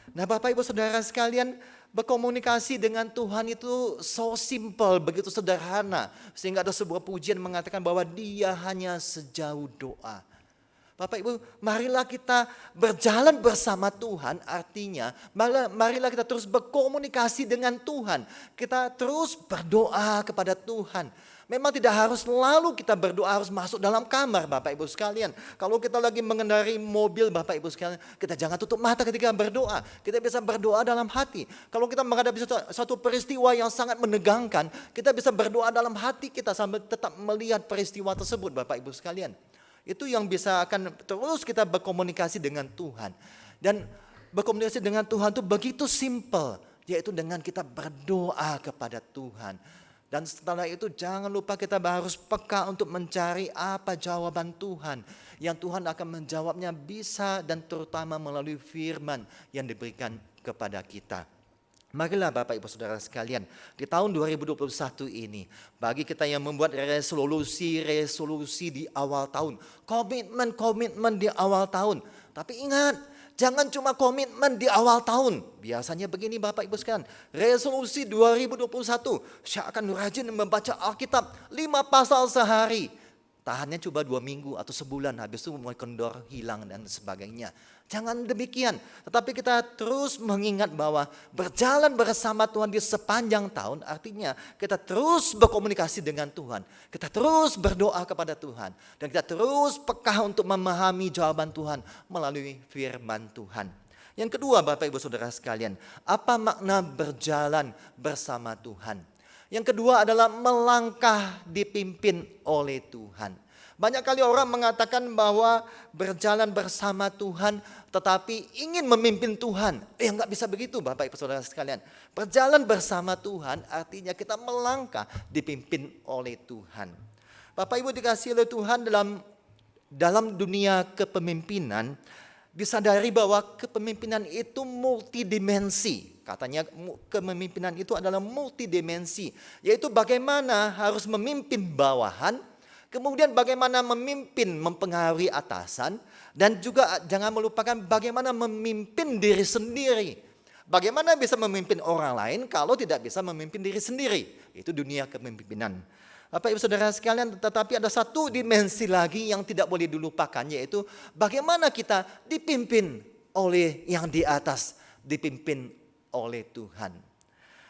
Nah Bapak Ibu Saudara sekalian, berkomunikasi dengan Tuhan itu so simple, begitu sederhana. Sehingga ada sebuah pujian mengatakan bahwa dia hanya sejauh doa. Bapak Ibu, marilah kita berjalan bersama Tuhan, artinya marilah kita terus berkomunikasi dengan Tuhan. Kita terus berdoa kepada Tuhan. Memang tidak harus selalu kita berdoa harus masuk dalam kamar Bapak Ibu sekalian. Kalau kita lagi mengendarai mobil Bapak Ibu sekalian, kita jangan tutup mata ketika berdoa. Kita bisa berdoa dalam hati. Kalau kita menghadapi satu peristiwa yang sangat menegangkan, kita bisa berdoa dalam hati kita sambil tetap melihat peristiwa tersebut Bapak Ibu sekalian. Itu yang bisa akan terus kita berkomunikasi dengan Tuhan. Dan berkomunikasi dengan Tuhan itu begitu simple, yaitu dengan kita berdoa kepada Tuhan. Dan setelah itu jangan lupa kita harus peka untuk mencari apa jawaban Tuhan. Yang Tuhan akan menjawabnya bisa dan terutama melalui firman yang diberikan kepada kita. Marilah Bapak Ibu Saudara sekalian, di tahun 2021 ini, bagi kita yang membuat resolusi di awal tahun, komitmen di awal tahun. Tapi ingat, jangan cuma komitmen di awal tahun. Biasanya begini Bapak Ibu sekalian, resolusi 2021, saya akan rajin membaca Alkitab 5 pasal sehari. Tahannya coba 2 minggu atau sebulan, habis itu mulai kendor, hilang dan sebagainya. Jangan demikian, tetapi kita terus mengingat bahwa berjalan bersama Tuhan di sepanjang tahun artinya kita terus berkomunikasi dengan Tuhan. Kita terus berdoa kepada Tuhan dan kita terus peka untuk memahami jawaban Tuhan melalui firman Tuhan. Yang kedua Bapak Ibu Saudara sekalian, apa makna berjalan bersama Tuhan? Yang kedua adalah melangkah dipimpin oleh Tuhan. Banyak kali orang mengatakan bahwa berjalan bersama Tuhan tetapi ingin memimpin Tuhan. Nggak bisa begitu Bapak Ibu Saudara sekalian. Berjalan bersama Tuhan artinya kita melangkah dipimpin oleh Tuhan. Bapak Ibu dikasihi oleh Tuhan, dalam dunia kepemimpinan disadari bahwa kepemimpinan itu multidimensi. Katanya kepemimpinan itu adalah multidimensi, yaitu bagaimana harus memimpin bawahan, kemudian bagaimana memimpin mempengaruhi atasan, dan juga jangan melupakan bagaimana memimpin diri sendiri. Bagaimana bisa memimpin orang lain kalau tidak bisa memimpin diri sendiri? Itu dunia kepemimpinan. Bapak Ibu Saudara sekalian, tetapi ada satu dimensi lagi yang tidak boleh dilupakan, yaitu bagaimana kita dipimpin oleh yang di atas, dipimpin oleh Tuhan.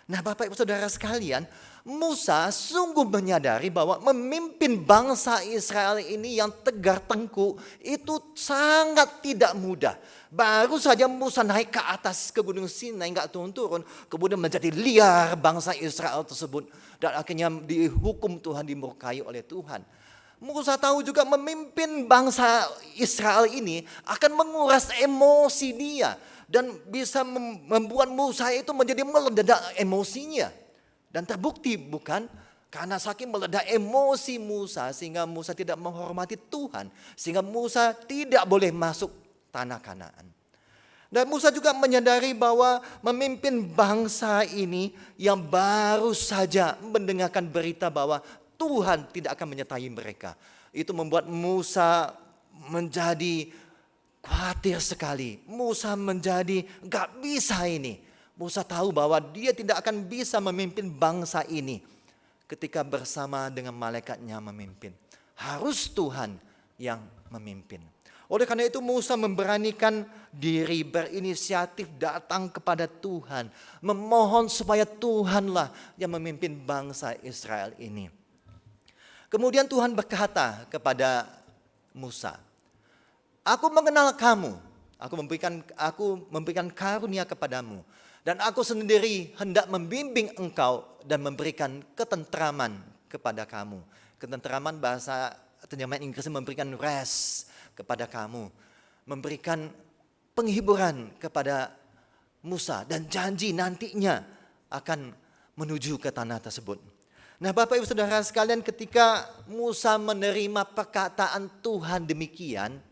Nah Bapak Ibu Saudara sekalian, Musa sungguh menyadari bahwa memimpin bangsa Israel ini yang tegar tengkuk itu sangat tidak mudah. Baru saja Musa naik ke atas ke Gunung Sinai, nggak turun-turun, kemudian menjadi liar bangsa Israel tersebut. Dan akhirnya dihukum Tuhan, dimurkai oleh Tuhan. Musa tahu juga memimpin bangsa Israel ini akan menguras emosi dia. Dan bisa membuat Musa itu menjadi meledak emosinya. Dan terbukti bukan? Karena saking meledak emosi Musa sehingga Musa tidak menghormati Tuhan. Sehingga Musa tidak boleh masuk tanah Kanaan. Dan Musa juga menyadari bahwa memimpin bangsa ini yang baru saja mendengarkan berita bahwa Tuhan tidak akan menyertai mereka. Itu membuat Musa menjadi khawatir sekali. Musa menjadi gak bisa ini. Musa tahu bahwa dia tidak akan bisa memimpin bangsa ini ketika bersama dengan malaikatnya memimpin. Harus Tuhan yang memimpin. Oleh karena itu Musa memberanikan diri, berinisiatif datang kepada Tuhan. Memohon supaya Tuhanlah yang memimpin bangsa Israel ini. Kemudian Tuhan berkata kepada Musa, "Aku mengenal kamu, aku memberikan karunia kepadamu, dan aku sendiri hendak membimbing engkau dan memberikan ketentraman kepada kamu." Ketentraman bahasa terjemahan Inggrisnya memberikan rest kepada kamu, memberikan penghiburan kepada Musa dan janji nantinya akan menuju ke tanah tersebut. Nah Bapak Ibu Saudara sekalian, ketika Musa menerima perkataan Tuhan demikian,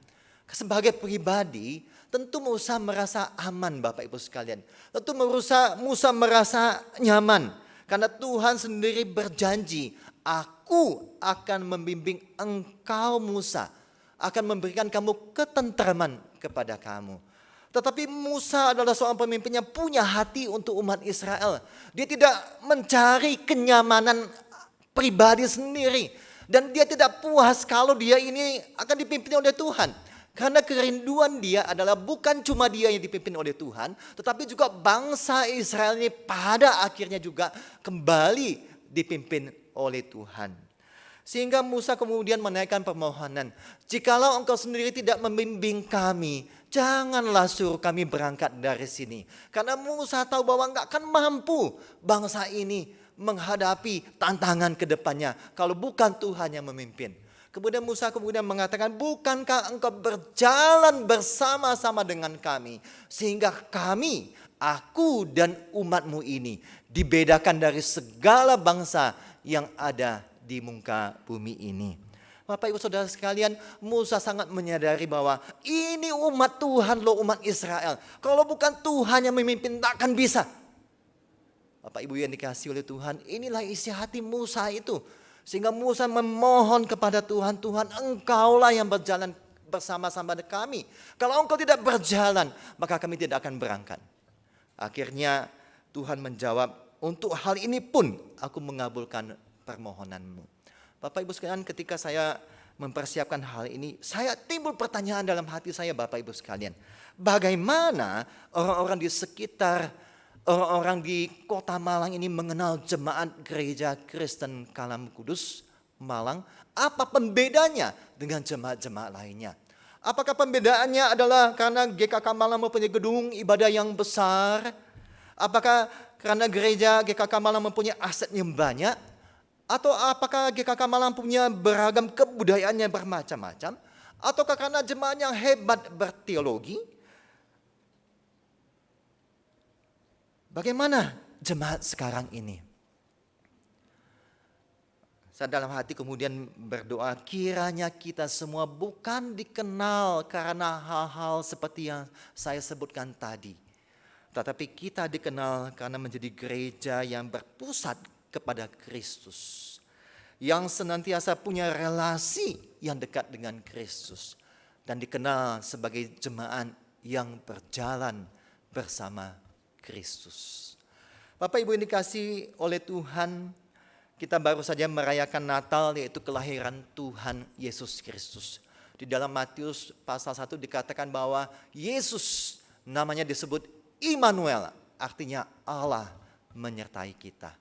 sebagai pribadi tentu Musa merasa aman Bapak Ibu sekalian. Tentu Musa merasa nyaman karena Tuhan sendiri berjanji, "Aku akan membimbing engkau Musa, akan memberikan kamu ketentraman kepada kamu." Tetapi Musa adalah seorang pemimpin yang punya hati untuk umat Israel. Dia tidak mencari kenyamanan pribadi sendiri. Dan dia tidak puas kalau dia ini akan dipimpin oleh Tuhan. Karena kerinduan dia adalah bukan cuma dia yang dipimpin oleh Tuhan, tetapi juga bangsa Israel ini pada akhirnya juga kembali dipimpin oleh Tuhan. Sehingga Musa kemudian menaikkan permohonan, "Jikalau engkau sendiri tidak membimbing kami, janganlah suruh kami berangkat dari sini." Karena Musa tahu bahwa enggak akan mampu bangsa ini menghadapi tantangan ke depannya kalau bukan Tuhan yang memimpin. Kemudian Musa mengatakan, "Bukankah engkau berjalan bersama-sama dengan kami, sehingga kami, aku dan umatmu ini dibedakan dari segala bangsa yang ada di muka bumi ini." Bapak Ibu Saudara sekalian, Musa sangat menyadari bahwa ini umat Tuhan loh, umat Israel. Kalau bukan Tuhan yang memimpin tak akan bisa. Bapak Ibu yang dikasihi oleh Tuhan, inilah isi hati Musa itu. Sehingga Musa memohon kepada Tuhan, Tuhan engkaulah yang berjalan bersama-sama dengan kami. Kalau engkau tidak berjalan, maka kami tidak akan berangkat. Akhirnya Tuhan menjawab, untuk hal ini pun aku mengabulkan permohonanmu. Bapak Ibu sekalian, ketika saya mempersiapkan hal ini, saya timbul pertanyaan dalam hati saya, Bapak Ibu sekalian. Bagaimana orang-orang di sekitar, orang-orang di kota Malang ini mengenal jemaat gereja Kristen Kalam Kudus Malang? Apa pembedanya dengan jemaat-jemaat lainnya? Apakah pembedaannya adalah karena GKK Malang mempunyai gedung ibadah yang besar? Apakah karena gereja GKK Malang mempunyai aset yang banyak? Atau apakah GKK Malang punya beragam kebudayaan yang bermacam-macam? Ataukah karena jemaat yang hebat berteologi? Bagaimana jemaat sekarang ini? Saya dalam hati kemudian berdoa, kiranya kita semua bukan dikenal karena hal-hal seperti yang saya sebutkan tadi. Tetapi kita dikenal karena menjadi gereja yang berpusat kepada Kristus. Yang senantiasa punya relasi yang dekat dengan Kristus. Dan dikenal sebagai jemaat yang berjalan bersama Kristus. Bapak Ibu yang dikasihi oleh Tuhan, kita baru saja merayakan Natal, yaitu kelahiran Tuhan Yesus Kristus. Di dalam Matius pasal 1 dikatakan bahwa Yesus namanya disebut Immanuel, artinya Allah menyertai kita.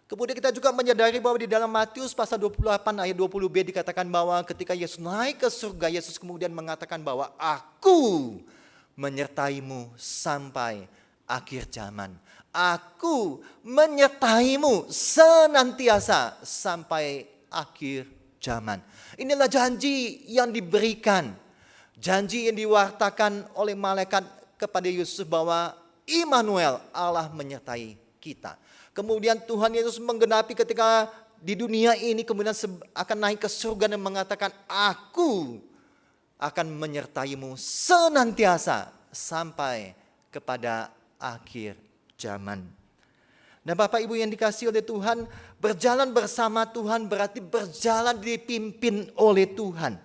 Kemudian kita juga menyadari bahwa di dalam Matius pasal 28 ayat 20b dikatakan bahwa ketika Yesus naik ke surga, Yesus kemudian mengatakan bahwa aku menyertaimu sampai akhir zaman. Aku menyertaimu senantiasa sampai akhir zaman. Inilah janji yang diberikan. Janji yang diwartakan oleh malaikat kepada Yesus bahwa Immanuel, Allah menyertai kita. Kemudian Tuhan Yesus menggenapi ketika di dunia ini kemudian akan naik ke surga dan mengatakan, aku akan menyertaimu senantiasa sampai kepada akhir zaman. Nah Bapak Ibu yang dikasihi oleh Tuhan, berjalan bersama Tuhan berarti berjalan dipimpin oleh Tuhan.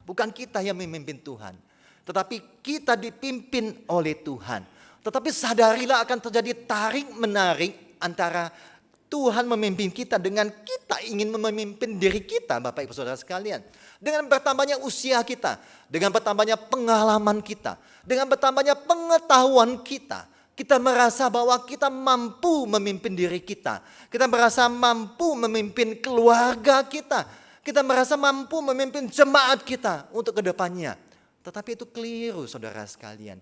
Bukan kita yang memimpin Tuhan, tetapi kita dipimpin oleh Tuhan. Tetapi sadarilah akan terjadi tarik-menarik antara Tuhan memimpin kita dengan kita ingin memimpin diri kita, Bapak Ibu Saudara sekalian. Dengan bertambahnya usia kita, dengan bertambahnya pengalaman kita, dengan bertambahnya pengetahuan kita, kita merasa bahwa kita mampu memimpin diri kita. Kita merasa mampu memimpin keluarga kita. Kita merasa mampu memimpin jemaat kita untuk kedepannya. Tetapi itu keliru saudara sekalian.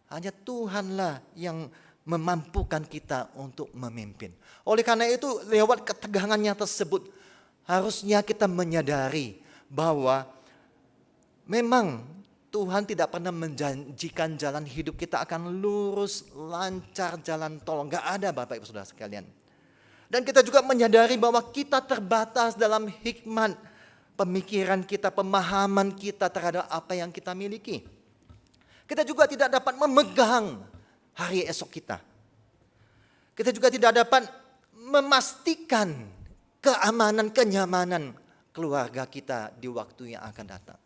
Hanya Tuhanlah yang memampukan kita untuk memimpin. Oleh karena itu lewat ketegangannya tersebut harusnya kita menyadari bahwa memang Tuhan tidak pernah menjanjikan jalan hidup kita akan lurus, lancar, jalan tol. Enggak ada Bapak Ibu Saudara sekalian. Dan kita juga menyadari bahwa kita terbatas dalam hikmat pemikiran kita, pemahaman kita terhadap apa yang kita miliki. Kita juga tidak dapat memegang hari esok kita. Kita juga tidak dapat memastikan keamanan, kenyamanan keluarga kita di waktu yang akan datang.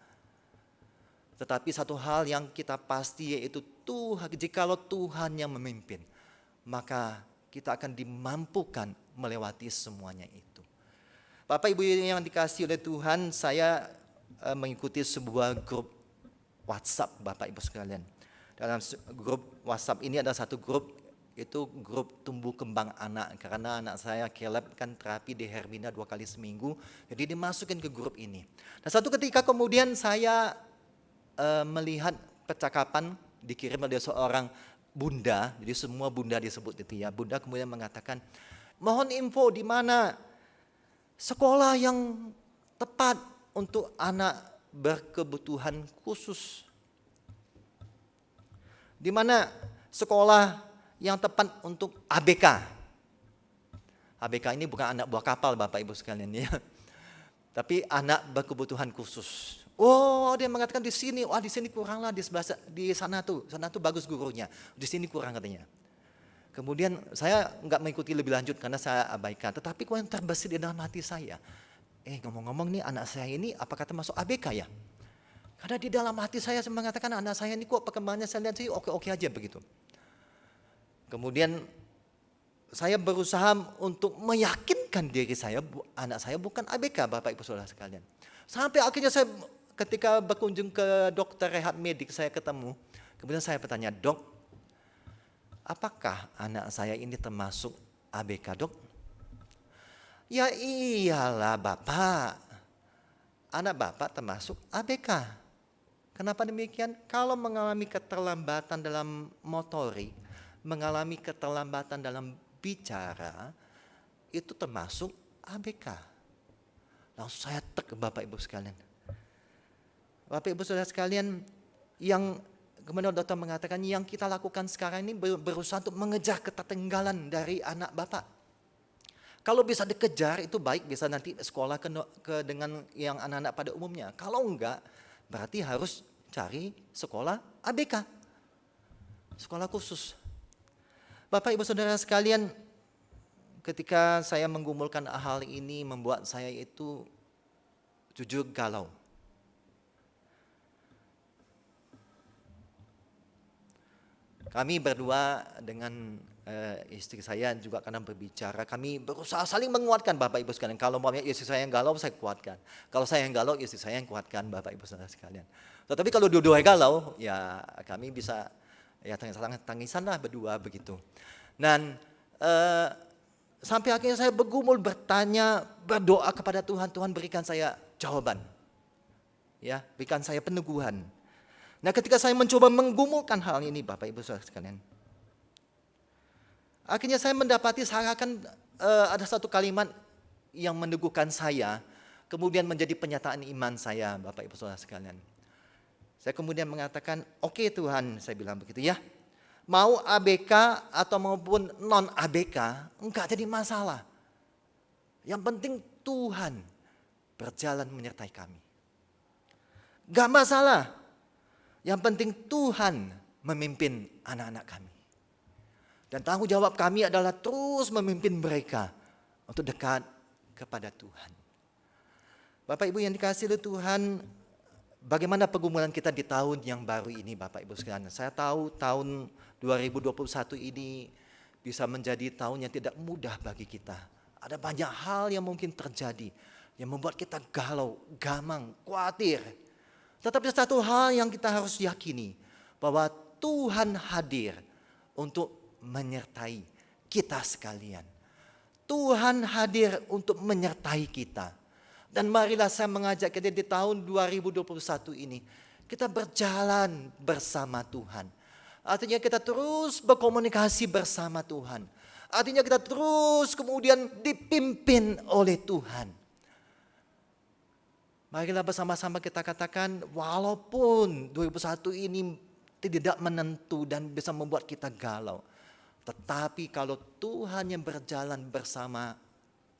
Tetapi satu hal yang kita pasti yaitu Tuhan, jikalau Tuhan yang memimpin, maka kita akan dimampukan melewati semuanya itu. Bapak Ibu yang dikasihi oleh Tuhan, saya mengikuti sebuah grup WhatsApp Bapak Ibu sekalian. Dalam grup WhatsApp ini ada satu grup, itu grup tumbuh kembang anak. Karena anak saya Caleb kan terapi di Hermina 2 kali seminggu, jadi dimasukin ke grup ini. Nah satu ketika kemudian saya melihat percakapan dikirim oleh seorang bunda, jadi semua bunda disebut itu ya. Bunda kemudian mengatakan, mohon info di mana sekolah yang tepat untuk anak berkebutuhan khusus. Di mana sekolah yang tepat untuk ABK. ABK ini bukan anak buah kapal Bapak Ibu sekalian ya. Tapi anak berkebutuhan khusus. Oh, dia mengatakan di sini, wah di sini kuranglah di sebelah di sana tuh bagus gurunya. Di sini kurang katanya. Kemudian saya nggak mengikuti lebih lanjut karena saya abaikan. Tetapi yang terbesit di dalam hati saya, ngomong-ngomong nih anak saya ini apakah termasuk ABK ya? Karena di dalam hati saya mengatakan anak saya ini kok perkembangannya saya lihat sih oke-oke aja begitu. Kemudian saya berusaha untuk meyakinkan diri saya, anak saya bukan ABK, Bapak Ibu Saudara sekalian. Sampai akhirnya saya ketika berkunjung ke dokter rehab medik saya ketemu, kemudian saya bertanya, "Dok, apakah anak saya ini termasuk ABK, Dok?" "Ya iyalah Bapak, anak Bapak termasuk ABK." "Kenapa demikian?" "Kalau mengalami keterlambatan dalam motorik, mengalami keterlambatan dalam bicara, itu termasuk ABK." Langsung saya tek ke Bapak Ibu sekalian. Bapak Ibu Saudara sekalian, yang kemudian dokter mengatakan yang kita lakukan sekarang ini berusaha untuk mengejar ketertinggalan dari anak Bapak. Kalau bisa dikejar itu baik, bisa nanti sekolah dengan yang anak-anak pada umumnya. Kalau enggak, berarti harus cari sekolah ABK, sekolah khusus. Bapak Ibu Saudara sekalian, ketika saya menggumulkan hal ini membuat saya itu jujur galau. Kami berdua dengan istri saya juga kadang berbicara, kami berusaha saling menguatkan Bapak Ibu sekalian. Kalau istri saya yang galau, saya kuatkan. Kalau saya yang galau, istri saya yang kuatkan Bapak Ibu Saudara sekalian. Tetapi kalau dua-duanya galau, ya kami bisa ya tangisan lah berdua begitu. Dan sampai akhirnya saya bergumul bertanya, berdoa kepada Tuhan, Tuhan berikan saya jawaban. Ya, berikan saya peneguhan. Nah, ketika saya mencoba menggumulkan hal ini Bapak Ibu Saudara sekalian, akhirnya saya mendapati seakan ada satu kalimat yang meneguhkan saya, kemudian menjadi penyataan iman saya Bapak Ibu Saudara sekalian. Saya kemudian mengatakan, "Oke Tuhan," saya bilang begitu ya. "Mau ABK atau maupun non ABK, enggak jadi masalah. Yang penting Tuhan berjalan menyertai kami. Enggak masalah. Yang penting Tuhan memimpin anak-anak kami. Dan tanggung jawab kami adalah terus memimpin mereka untuk dekat kepada Tuhan." Bapak Ibu yang dikasihi oleh Tuhan, bagaimana pergumulan kita di tahun yang baru ini Bapak Ibu sekalian. Saya tahu tahun 2021 ini bisa menjadi tahun yang tidak mudah bagi kita. Ada banyak hal yang mungkin terjadi yang membuat kita galau, gamang, khawatir. Tetapi satu hal yang kita harus yakini, bahwa Tuhan hadir untuk menyertai kita sekalian. Tuhan hadir untuk menyertai kita. Dan marilah saya mengajak kita di tahun 2021 ini, kita berjalan bersama Tuhan. Artinya kita terus berkomunikasi bersama Tuhan. Artinya kita terus kemudian dipimpin oleh Tuhan. Marilah bersama-sama kita katakan, walaupun 2021 ini tidak menentu dan bisa membuat kita galau, tetapi kalau Tuhan yang berjalan bersama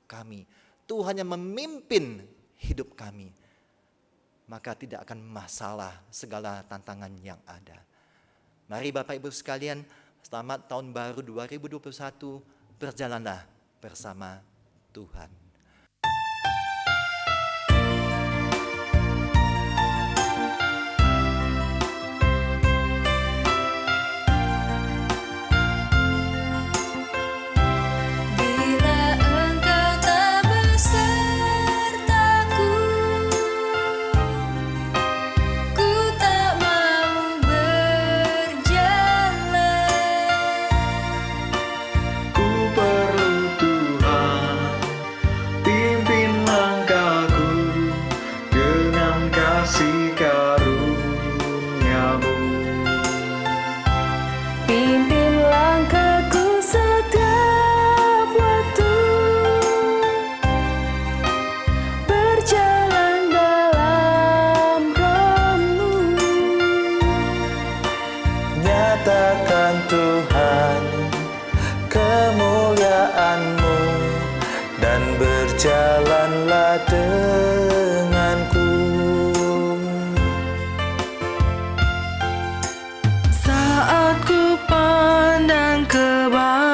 kami, Tuhan yang memimpin hidup kami, maka tidak akan masalah segala tantangan yang ada. Mari Bapak Ibu sekalian, selamat tahun baru 2021, berjalanlah bersama Tuhan. Nyatakan Tuhan kemuliaan-Mu dan berjalanlah denganku. Saat ku pandang ke bawah,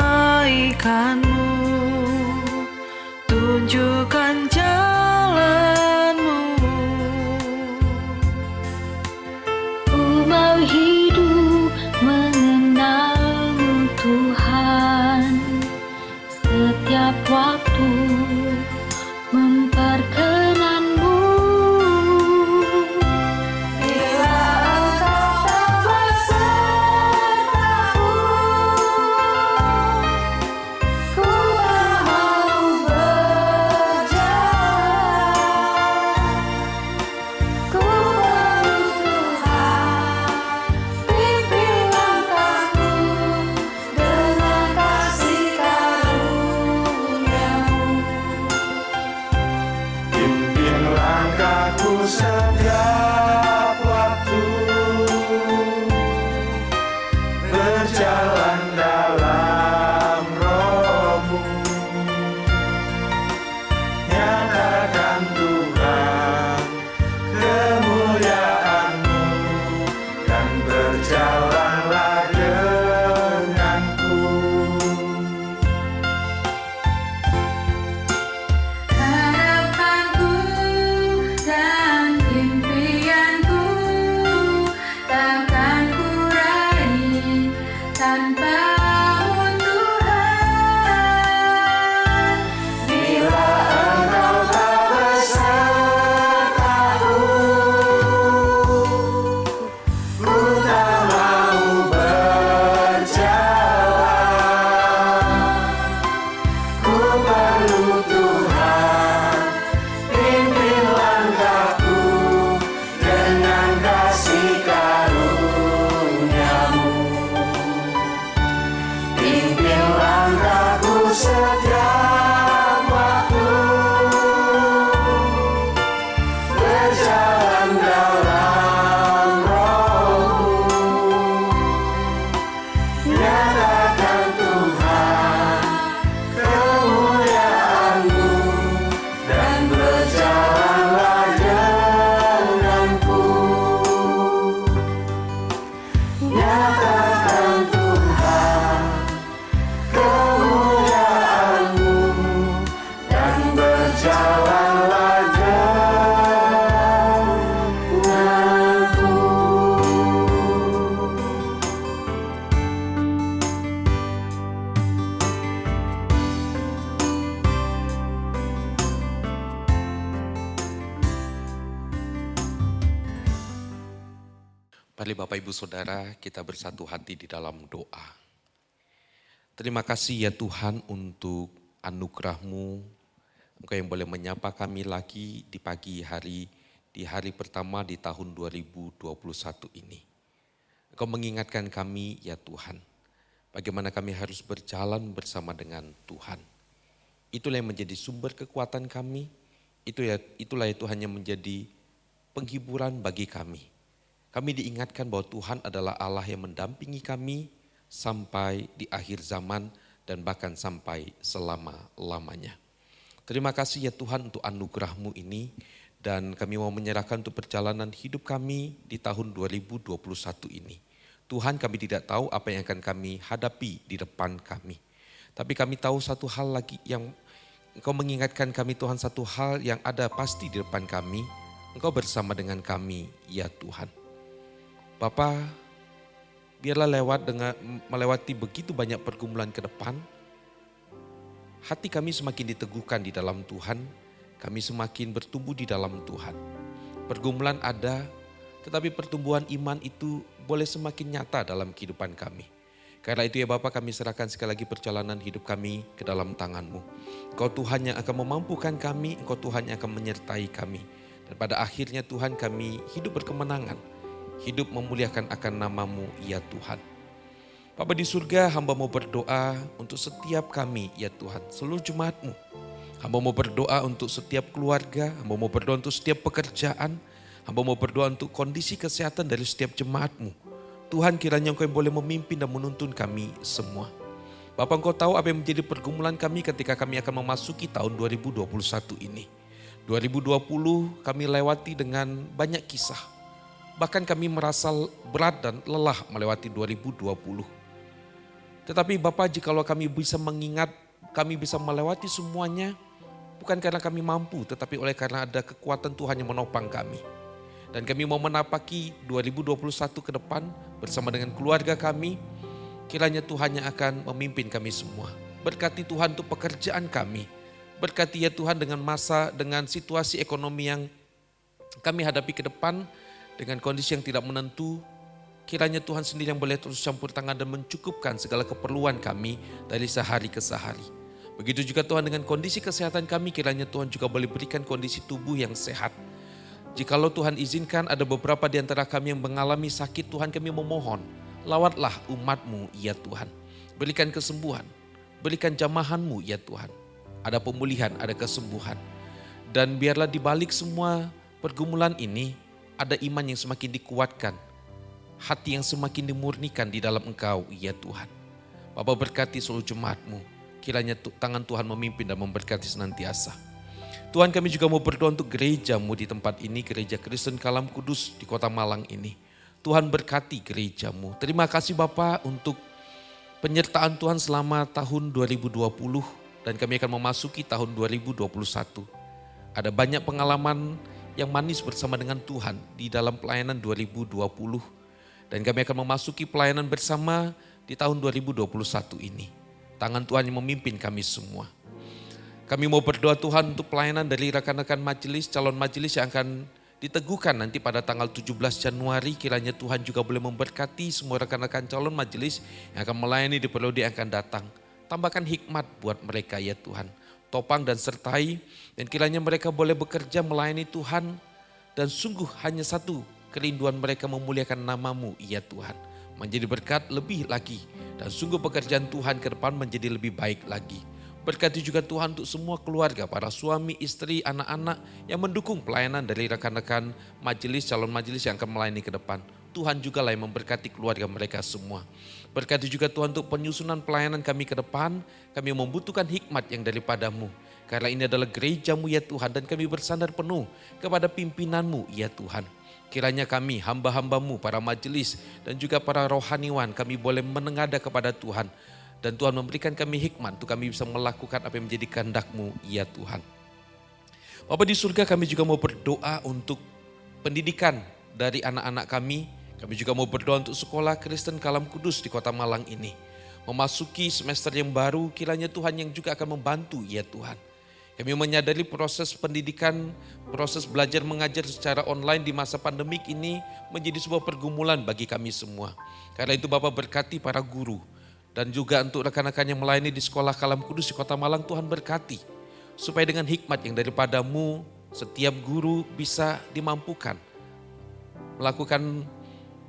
Mari Bapak Ibu Saudara kita bersatu hati di dalam doa. Terima kasih ya Tuhan untuk anugerah-Mu, Engkau yang boleh menyapa kami lagi di pagi hari, di hari pertama di tahun 2021 ini. Engkau mengingatkan kami ya Tuhan, bagaimana kami harus berjalan bersama dengan Tuhan. Itulah yang menjadi sumber kekuatan kami, itulah ya Tuhan yang menjadi penghiburan bagi kami. Kami diingatkan bahwa Tuhan adalah Allah yang mendampingi kami sampai di akhir zaman dan bahkan sampai selama-lamanya. Terima kasih ya Tuhan untuk anugerah-Mu ini dan kami mau menyerahkan untuk perjalanan hidup kami di tahun 2021 ini. Tuhan, kami tidak tahu apa yang akan kami hadapi di depan kami. Tapi kami tahu satu hal lagi yang Engkau mengingatkan kami Tuhan, satu hal yang ada pasti di depan kami. Engkau bersama dengan kami ya Tuhan. Bapa, biarlah melewati begitu banyak pergumulan ke depan, hati kami semakin diteguhkan di dalam Tuhan, kami semakin bertumbuh di dalam Tuhan. Pergumulan ada, tetapi pertumbuhan iman itu boleh semakin nyata dalam kehidupan kami. Karena itu ya Bapa, kami serahkan sekali lagi perjalanan hidup kami ke dalam tangan-Mu. Engkau Tuhan yang akan memampukan kami, Engkau Tuhan yang akan menyertai kami. Dan pada akhirnya Tuhan kami hidup berkemenangan. Hidup memuliakan akan nama-Mu ya Tuhan. Bapa di surga, hamba mau berdoa untuk setiap kami ya Tuhan, seluruh jemaat-Mu. Hamba mau berdoa untuk setiap keluarga, hamba mau berdoa untuk setiap pekerjaan, hamba mau berdoa untuk kondisi kesehatan dari setiap jemaat-Mu. Tuhan, kiranya Engkau yang boleh memimpin dan menuntun kami semua. Bapa, Engkau tahu apa yang menjadi pergumulan kami ketika kami akan memasuki tahun 2021 ini. 2020 kami lewati dengan banyak kisah. Bahkan kami merasa berat dan lelah melewati 2020. Tetapi Bapa, jikalau kami bisa mengingat, kami bisa melewati semuanya, bukan karena kami mampu, tetapi oleh karena ada kekuatan Tuhan yang menopang kami. Dan kami mau menapaki 2021 ke depan bersama dengan keluarga kami, kiranya Tuhan yang akan memimpin kami semua. Berkati Tuhan untuk pekerjaan kami, berkati ya Tuhan dengan situasi ekonomi yang kami hadapi ke depan, dengan kondisi yang tidak menentu, kiranya Tuhan sendiri yang boleh terus campur tangan dan mencukupkan segala keperluan kami dari sehari ke sehari. Begitu juga Tuhan dengan kondisi kesehatan kami, kiranya Tuhan juga boleh berikan kondisi tubuh yang sehat. Jikalau Tuhan izinkan ada beberapa di antara kami yang mengalami sakit, Tuhan kami memohon, lawatlah umat-Mu ya Tuhan. Berikan kesembuhan, berikan jamahan-Mu ya Tuhan. Ada pemulihan, ada kesembuhan. Dan biarlah di balik semua pergumulan ini, ada iman yang semakin dikuatkan, hati yang semakin dimurnikan di dalam Engkau ya Tuhan. Bapa, berkati seluruh jemaat-Mu, kiranya tangan Tuhan memimpin dan memberkati senantiasa. Tuhan, kami juga mau berdoa untuk gereja-Mu di tempat ini, Gereja Kristen Kalam Kudus di Kota Malang ini. Tuhan berkati gereja-Mu. Terima kasih Bapa untuk penyertaan Tuhan selama tahun 2020 dan kami akan memasuki tahun 2021. Ada banyak pengalaman yang manis bersama dengan Tuhan di dalam pelayanan 2020. Dan kami akan memasuki pelayanan bersama di tahun 2021 ini. Tangan Tuhan yang memimpin kami semua. Kami mau berdoa Tuhan untuk pelayanan dari rekan-rekan majelis, calon majelis yang akan diteguhkan nanti pada tanggal 17 Januari. Kiranya Tuhan juga boleh memberkati semua rekan-rekan calon majelis yang akan melayani di periode yang akan datang. Tambahkan hikmat buat mereka ya Tuhan. topang dan sertai, dan kiranya mereka boleh bekerja melayani Tuhan, dan sungguh hanya satu kerinduan mereka memuliakan nama-Mu, ya Tuhan. Menjadi berkat lebih lagi, dan sungguh pekerjaan Tuhan ke depan menjadi lebih baik lagi. Berkati juga Tuhan untuk semua keluarga, para suami, istri, anak-anak yang mendukung pelayanan dari rekan-rekan majelis, calon majelis yang akan melayani ke depan. Tuhan juga lah yang memberkati keluarga mereka semua. Berkati juga Tuhan untuk penyusunan pelayanan kami ke depan, kami membutuhkan hikmat yang daripada-Mu. Karena ini adalah gereja-Mu ya Tuhan, dan kami bersandar penuh kepada pimpinan-Mu ya Tuhan. Kiranya kami hamba-hamba-Mu, para majelis dan juga para rohaniwan, kami boleh menengadah kepada Tuhan. Dan Tuhan memberikan kami hikmat untuk kami bisa melakukan apa yang menjadi kehendak-Mu, ya Tuhan. Bapa di surga, kami juga mau berdoa untuk pendidikan dari anak-anak kami. Kami juga mau berdoa untuk sekolah Kristen Kalam Kudus di Kota Malang ini. Memasuki semester yang baru, kiranya Tuhan yang juga akan membantu, ya Tuhan. Kami menyadari proses pendidikan, proses belajar mengajar secara online di masa pandemik ini menjadi sebuah pergumulan bagi kami semua. Karena itu Bapak berkati para guru. Dan juga untuk rekan-rekan yang melayani di sekolah Kalam Kudus di Kota Malang, Tuhan berkati. Supaya dengan hikmat yang daripada-Mu, setiap guru bisa dimampukan melakukan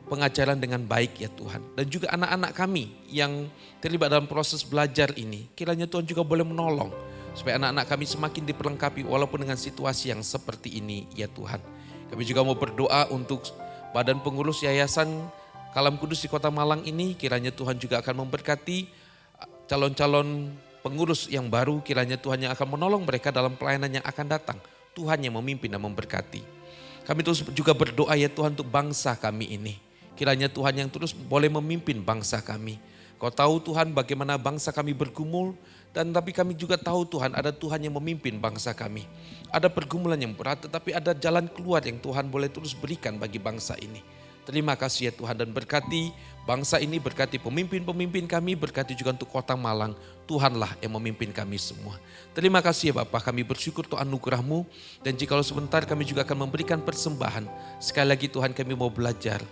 pengajaran dengan baik ya Tuhan. Dan juga anak-anak kami yang terlibat dalam proses belajar ini, kiranya Tuhan juga boleh menolong. Supaya anak-anak kami semakin diperlengkapi walaupun dengan situasi yang seperti ini ya Tuhan. Kami juga mau berdoa untuk badan pengurus Yayasan Kalam Kudus di Kota Malang ini, kiranya Tuhan juga akan memberkati calon-calon pengurus yang baru, kiranya Tuhan yang akan menolong mereka dalam pelayanan yang akan datang. Tuhan yang memimpin dan memberkati. Kami terus juga berdoa ya Tuhan untuk bangsa kami ini. Kiranya Tuhan yang terus boleh memimpin bangsa kami. Kau tahu Tuhan bagaimana bangsa kami bergumul, dan tapi kami juga tahu Tuhan ada Tuhan yang memimpin bangsa kami. Ada pergumulan yang berat, tetapi ada jalan keluar yang Tuhan boleh terus berikan bagi bangsa ini. Terima kasih ya Tuhan, dan berkati bangsa ini, berkati pemimpin-pemimpin kami, berkati juga untuk Kota Malang. Tuhanlah yang memimpin kami semua. Terima kasih ya Bapak, kami bersyukur untuk anugerah-Mu, dan jikalau sebentar kami juga akan memberikan persembahan. Sekali lagi Tuhan, kami mau belajar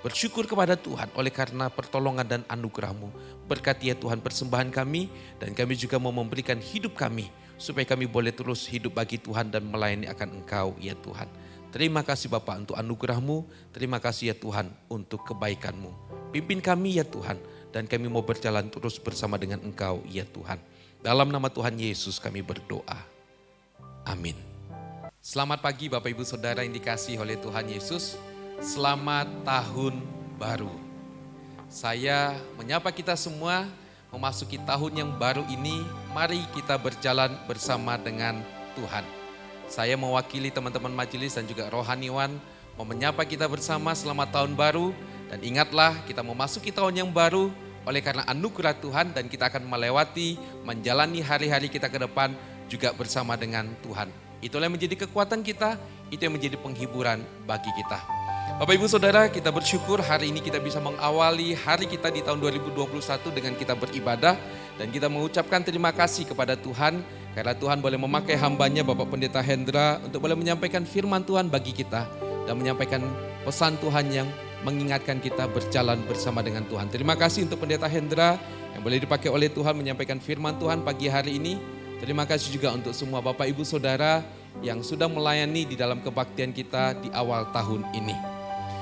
bersyukur kepada Tuhan oleh karena pertolongan dan anugerah-Mu. Berkati ya Tuhan persembahan kami, dan kami juga mau memberikan hidup kami supaya kami boleh terus hidup bagi Tuhan dan melayani akan Engkau ya Tuhan. Terima kasih Bapak untuk anugerah-Mu, terima kasih ya Tuhan untuk kebaikan-Mu. Pimpin kami ya Tuhan, dan kami mau berjalan terus bersama dengan Engkau ya Tuhan. Dalam nama Tuhan Yesus kami berdoa. Amin. Selamat pagi Bapak Ibu Saudara yang dikasihi oleh Tuhan Yesus. Selamat tahun baru. Saya menyapa kita semua memasuki tahun yang baru ini. Mari kita berjalan bersama dengan Tuhan. Saya mewakili teman-teman majelis dan juga rohaniwan mau menyapa kita bersama selamat tahun baru. Dan ingatlah kita memasuki tahun yang baru oleh karena anugerah Tuhan, dan kita akan melewati, menjalani hari-hari kita ke depan juga bersama dengan Tuhan. Itulah yang menjadi kekuatan kita, itu yang menjadi penghiburan bagi kita. Bapak Ibu Saudara, kita bersyukur hari ini kita bisa mengawali hari kita di tahun 2021 dengan kita beribadah. Dan kita mengucapkan terima kasih kepada Tuhan karena Tuhan boleh memakai hambanya Bapak Pendeta Hendra untuk boleh menyampaikan firman Tuhan bagi kita dan menyampaikan pesan Tuhan yang mengingatkan kita berjalan bersama dengan Tuhan. Terima kasih untuk Pendeta Hendra yang boleh dipakai oleh Tuhan menyampaikan firman Tuhan pagi hari ini. Terima kasih juga untuk semua Bapak Ibu Saudara yang sudah melayani di dalam kebaktian kita di awal tahun ini.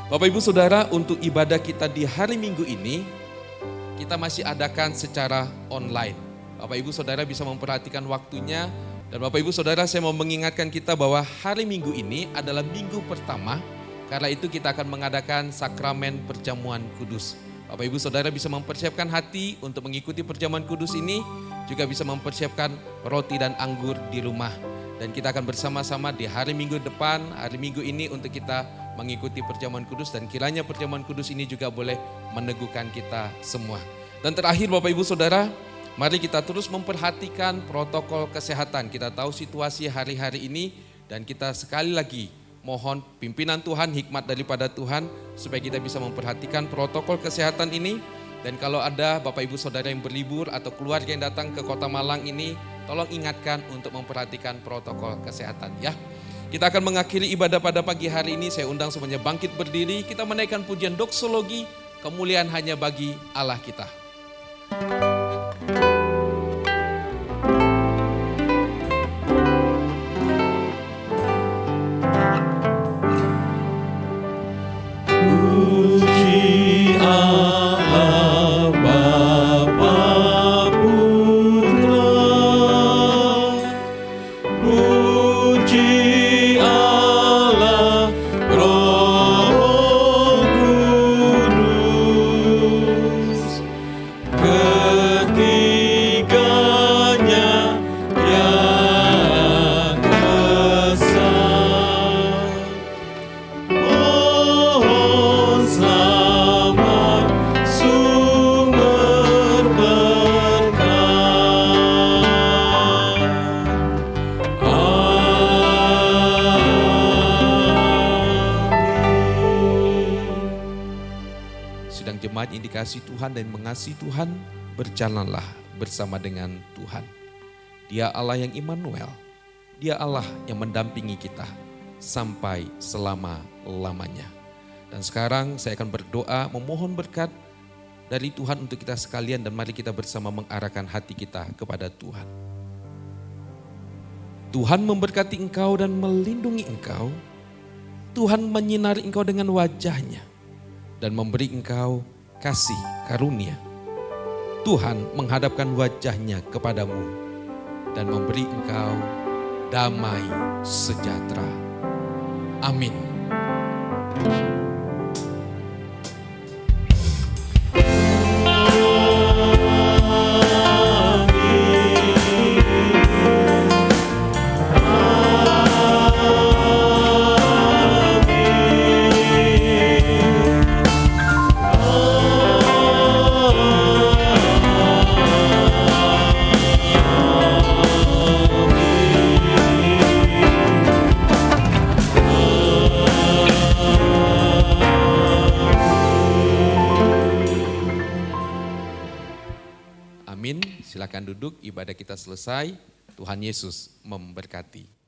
Bapak Ibu Saudara, untuk ibadah kita di hari Minggu ini, kita masih adakan secara online. Bapak Ibu Saudara bisa memperhatikan waktunya. Dan Bapak Ibu Saudara, saya mau mengingatkan kita bahwa hari Minggu ini adalah minggu pertama. Karena itu kita akan mengadakan sakramen perjamuan kudus. Bapak Ibu Saudara bisa mempersiapkan hati untuk mengikuti perjamuan kudus ini. Juga bisa mempersiapkan roti dan anggur di rumah. Dan kita akan bersama-sama di hari Minggu depan, hari Minggu ini untuk kita mengikuti perjamuan kudus. Dan kiranya perjamuan kudus ini juga boleh meneguhkan kita semua. Dan terakhir Bapak Ibu Saudara, mari kita terus memperhatikan protokol kesehatan. Kita tahu situasi hari-hari ini dan kita sekali lagi mohon pimpinan Tuhan, hikmat daripada Tuhan supaya kita bisa memperhatikan protokol kesehatan ini. Dan kalau ada Bapak Ibu Saudara yang berlibur atau keluarga yang datang ke Kota Malang ini, tolong ingatkan untuk memperhatikan protokol kesehatan ya. Kita akan mengakhiri ibadah pada pagi hari ini. Saya undang semuanya bangkit berdiri. Kita menaikkan pujian doksologi, kemuliaan hanya bagi Allah kita. Puji Allah, Roh Kudus, ketiganya yang esa. Mohon selamat sumber berkah. Sidang jemaat yang dikasihi Tuhan dan mengasihi Tuhan, berjalanlah bersama dengan Tuhan. Dia Allah yang Immanuel, Dia Allah yang mendampingi kita sampai selama-lamanya. Dan sekarang saya akan berdoa memohon berkat dari Tuhan untuk kita sekalian, dan mari kita bersama mengarahkan hati kita kepada Tuhan. Tuhan memberkati engkau dan melindungi engkau. Tuhan menyinari engkau dengan wajah-Nya dan memberi engkau kasih karunia. Tuhan menghadapkan wajah-Nya kepadamu dan memberi engkau damai sejahtera. Amin. Amin. Silakan duduk, ibadah kita selesai. Tuhan Yesus memberkati.